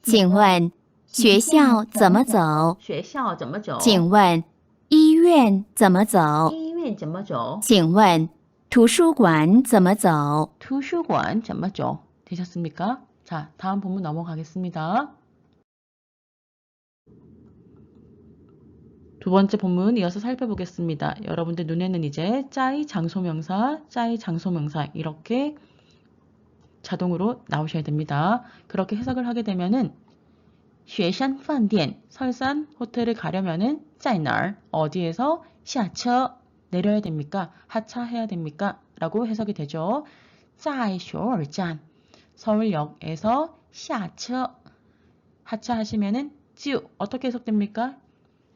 请问学校怎么走？学校怎么走?请问医院怎么走？医院怎么走?请问图书馆怎么走？图书馆怎么走? 되셨습니까? 자, 다음 본문 넘어가겠습니다. 두 번째 본문 이어서 살펴보겠습니다. 여러분들 눈에는 이제 짜이 장소명사 이렇게 자동으로 나오셔야 됩니다. 그렇게 해석을 하게 되면은 雪山饭店 설산 호텔을 가려면은 在哪儿 어디에서 下车 내려야 됩니까? 하차해야 됩니까? 라고 해석이 되죠. 在首尔站 서울역에서 下车 하차하시면은 就 어떻게 해석됩니까?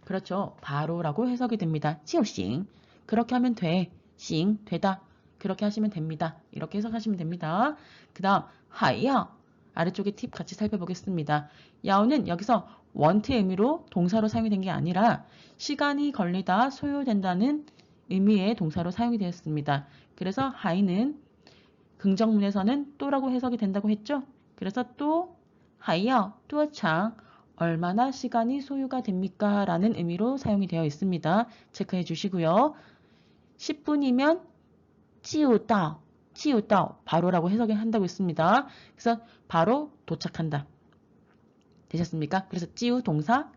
그렇죠. 바로라고 해석이 됩니다. 就行 그렇게 하면 돼. 行 되다. 그렇게 하시면 됩니다. 이렇게 해석하시면 됩니다. 그 다음 还要 아래쪽에 팁 같이 살펴보겠습니다. 야오는 여기서 원트의 의미로 동사로 사용이 된 게 아니라 시간이 걸리다 소요된다는 의미의 동사로 사용이 되었습니다. 그래서 하이는 긍정문에서는 또라고 해석이 된다고 했죠. 그래서 또 하이요, 또창 얼마나 시간이 소요가 됩니까? 라는 의미로 사용이 되어 있습니다. 체크해 주시고요. 10분이면 就到 바로라고 해석을 한다고 했습니다. 그래서 바로 도착한다. 되셨습니까? 그래서 就 동사,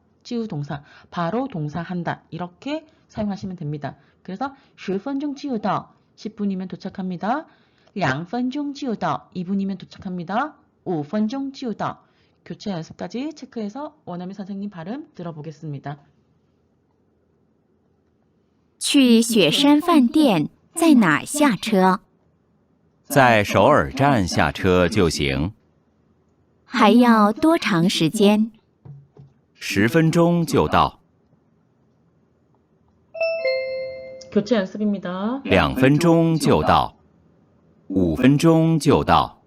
바로 동사한다. 이렇게 사용하시면 됩니다. 그래서 10分钟就到 10분이면 도착합니다. 2分钟就到 2분이면 도착합니다. 5分钟就到 교체 연습까지 체크해서 원어민 선생님 발음 들어보겠습니다. 去雪山饭店在哪儿下车？在首尔站下车就行，还要多长时间？ 10分钟就到， 교체 연습입니다. 2分钟就到， 5分钟就到。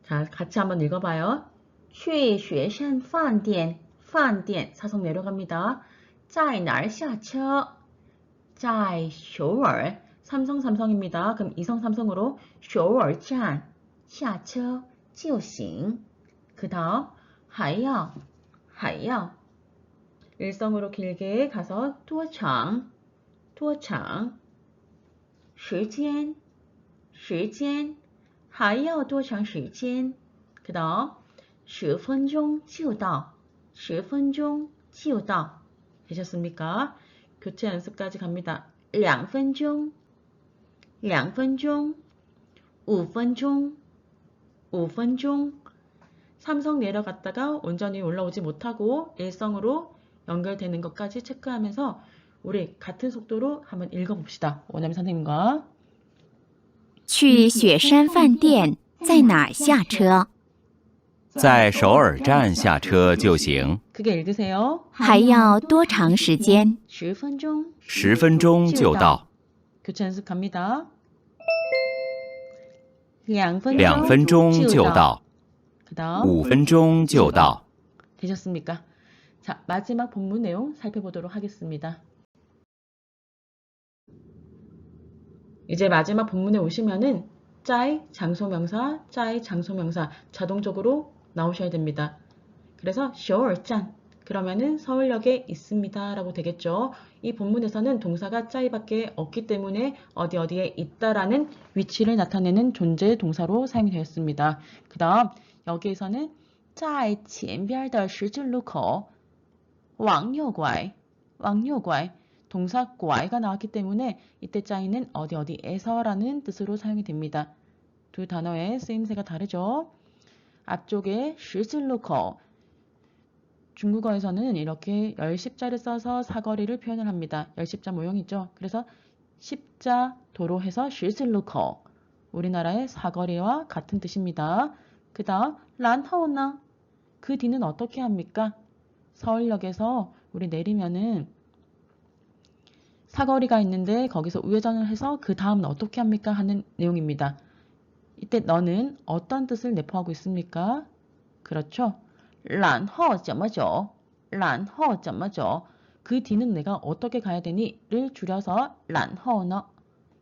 자, 같이 한번 읽어봐요. 去雪山饭店 饭店 사성 내려갑니다. 在哪儿下车在首尔 삼성입니다. 그럼 이성 삼성으로 首尔站下车就行. 그 다음 还要 일성으로 길게 가서 多长时间还要多长时间 그 다음 10分钟就到 10分钟就到 되셨습니까? 교체 연습까지 갑니다. 2分钟 5分钟 삼성 내려갔다가 온전히 올라오지 못하고 일성으로 연결되는 것까지 체크하면서 우리 같은 속도로 한번 읽어봅시다. 원어민 선생님과 去雪山饭店在哪儿下车？在首尔站下车就行， 크게 읽으세요. 还要多长时间？ 10分钟10分钟就到， 교체 연습 갑니다. 2分2分钟就到， 그 다음 5分钟就到。 되셨습니까? 자, 마지막 본문 내용 살펴보도록 하겠습니다. 이제 마지막 본문에 오시면은 짜이 장소명사, 짜이 장소명사 자동적으로 나오셔야 됩니다. 그래서 首尔站 그러면은 서울역에 있습니다 라고 되겠죠. 이 본문에서는 동사가 짜이밖에 없기 때문에 어디에 있다라는 위치를 나타내는 존재 동사로 사용이 되었습니다. 그 다음 여기에서는 在前边的十字路口往右拐 동사 拐가 나왔기 때문에 이때 짜이는 어디에서 라는 뜻으로 사용이 됩니다. 두 단어의 쓰임새가 다르죠. 앞쪽에 十字路口 중국어에서는 이렇게 열십자를 써서 사거리를 표현을 합니다. 열십자 모형이죠. 그래서 십자 도로 해서 十字路口 우리나라의 사거리와 같은 뜻입니다. 그 다음 然后呢 그 뒤는 어떻게 합니까? 서울역에서 우리 내리면은 사거리가 있는데 거기서 우회전을 해서 그 다음은 어떻게 합니까? 하는 내용입니다. 이때 너는 어떤 뜻을 내포하고 있습니까? 그렇죠. 然后怎么走? 그 뒤는 내가 어떻게 가야 되니? 를 줄여서 然后呢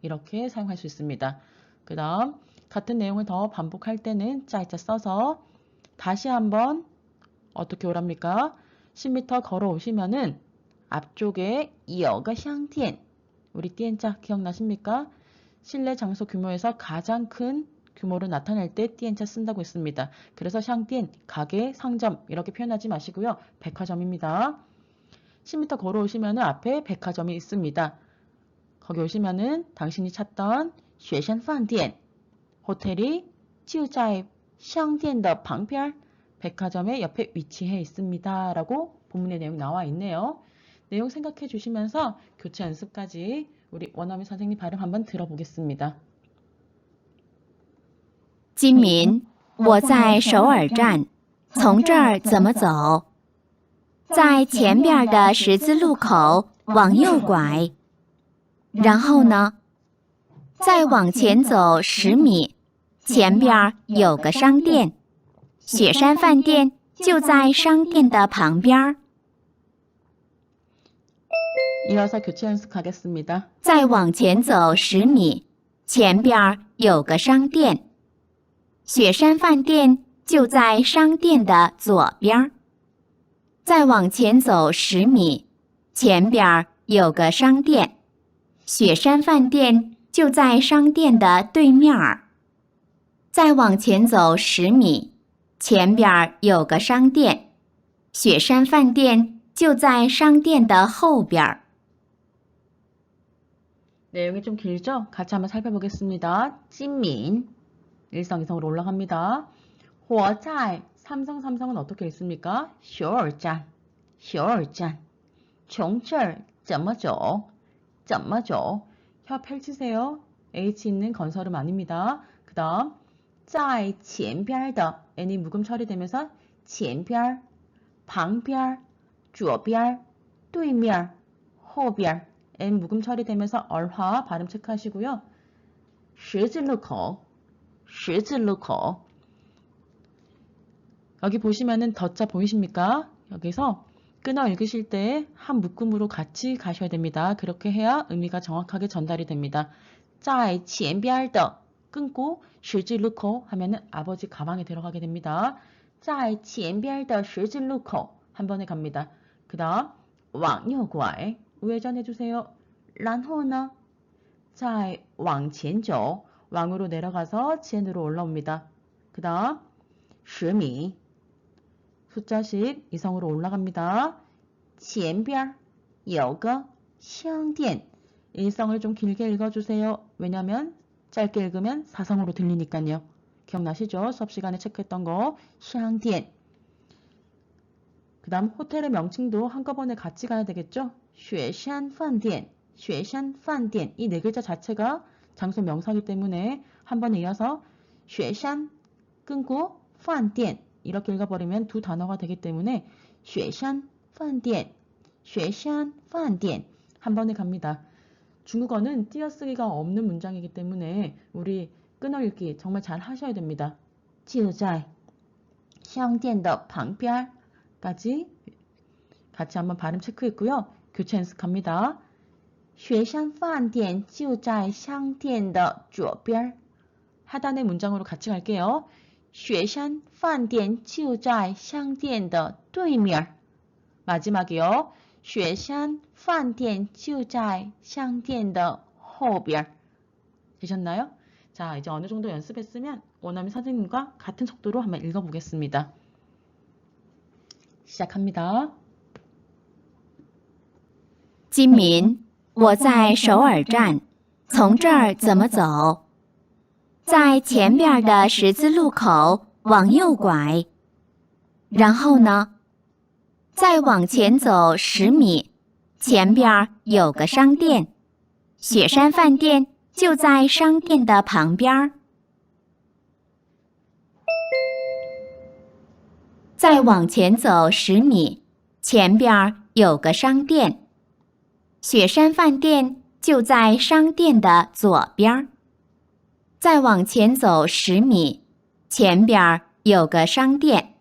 이렇게 사용할 수 있습니다. 그 다음 같은 내용을 더 반복할 때는 짜이짜 써서 다시 한번 어떻게 오랍니까? 10m 걸어오시면은 앞쪽에 有个商店 우리 띠엔자 기억나십니까? 실내 장소 규모에서 가장 큰 규모를 나타낼 때 띠엔자 쓴다고 했습니다. 그래서 샹띠엔, 가게, 상점 이렇게 표현하지 마시고요. 백화점입니다. 10m 걸어오시면 앞에 백화점이 있습니다. 거기 오시면은 당신이 찾던 雪山饭店 호텔이 就在商店的旁边 백화점의 옆에 위치해 있습니다. 라고 본문의 내용 나와 있네요. 내용 생각해 주시면서 교체 연습까지 우리 원어민 선생님 발음 한번 들어보겠습니다. 金民，我在首尔站，从这儿怎么走？在前边的十字路口往右拐，然后呢，再往前走10米，前边有个商店，雪山饭店就在商店的旁边。 이어서 교체 연습하겠습니다. 再往前走10米，前边有个商店，雪山饭店就在商店的左边。再往前走10米，前边有个商店，雪山饭店就在商店的对面。再往前走10米，前边有个商店，雪山饭店就在商店的后边。 내용이 좀 길죠? 같이 한번 살펴보겠습니다. 찐민. 일성 이성으로 올라갑니다. 火在 삼성은 어떻게 읽습니까? 修尔站. 종철 怎么走? 혀 펼치세요. H 있는 건설음 아닙니다. 그 다음 在前边的 N이 묵음 처리되면서 前边, 旁边, 左边, 对面, 后边 N 묵음 처리되면서 얼화 발음 체크하시고요. 十字路口 여기 보시면은 덧자 보이십니까? 여기서 끊어 읽으실 때 한 묶음으로 같이 가셔야 됩니다. 그렇게 해야 의미가 정확하게 전달이 됩니다. 在前边的 끊고 十字路口 하면은 아버지 가방에 들어가게 됩니다. 在前边的十字路口 한 번에 갑니다. 그 다음 往右拐 우회전 해주세요. 然后呢再往前走 왕으로 내려가서 지엔으로 올라옵니다. 그 다음 10미 숫자 10 이성으로 올라갑니다. 前边有个商店 일성을 좀 길게 읽어주세요. 왜냐면 짧게 읽으면 사성으로 들리니까요. 기억나시죠? 수업 시간에 체크했던 거. 商店. 그 다음 호텔의 명칭도 한꺼번에 같이 가야 되겠죠? 雪山饭店. 이 네 글자 자체가 장소 명사이기 때문에 한 번에 이어서 雪山 끊고 饭店 이렇게 읽어버리면 두 단어가 되기 때문에 雪山饭店한 번에 갑니다. 중국어는 띄어쓰기가 없는 문장이기 때문에 우리 끊어 읽기 정말 잘 하셔야 됩니다. 就在商店的旁边 까지 같이 한번 발음 체크했고요. 교체 연습합니다. 雪山饭店就在商店的左边 하단의 문장으로 같이 갈게요. 雪山饭店就在商店的对面 마지막이요. 雪山饭店就在商店的后边 되셨나요? 자, 이제 어느 정도 연습했으면 원어민 선생님과 같은 속도로 한번 읽어보겠습니다. 시작합니다. 金民，我在首尔站，从这儿怎么走？在前边的十字路口往右拐，然后呢，再往前走10米，前边有个商店，雪山饭店就在商店的旁边。再往前走10米，前边有个商店，雪山饭店就在商店的左边。再往前走10米，前边有个商店，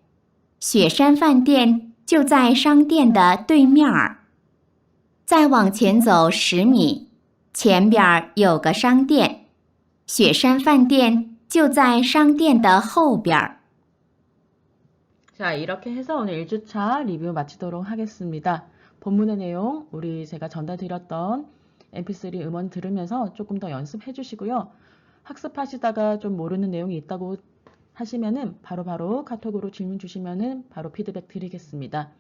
雪山饭店就在商店的对面。再往前走10米，前边有个商店，雪山饭店就在商店的后边。 자, 이렇게 해서 오늘 1주차 리뷰 마치도록 하겠습니다. 본문의 내용, 제가 전달드렸던 mp3 음원 들으면서 조금 더 연습해 주시고요. 학습하시다가 좀 모르는 내용이 있다고 하시면은 바로바로 카톡으로 질문 주시면은 바로 피드백 드리겠습니다.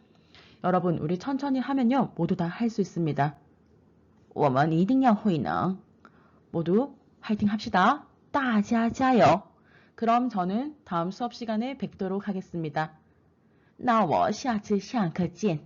여러분, 우리 천천히 하면요, 모두 다 할 수 있습니다. 我们一定要会能. 모두 화이팅 합시다. 大家加油. 그럼 저는 다음 수업 시간에 뵙도록 하겠습니다. 那我下次上课见。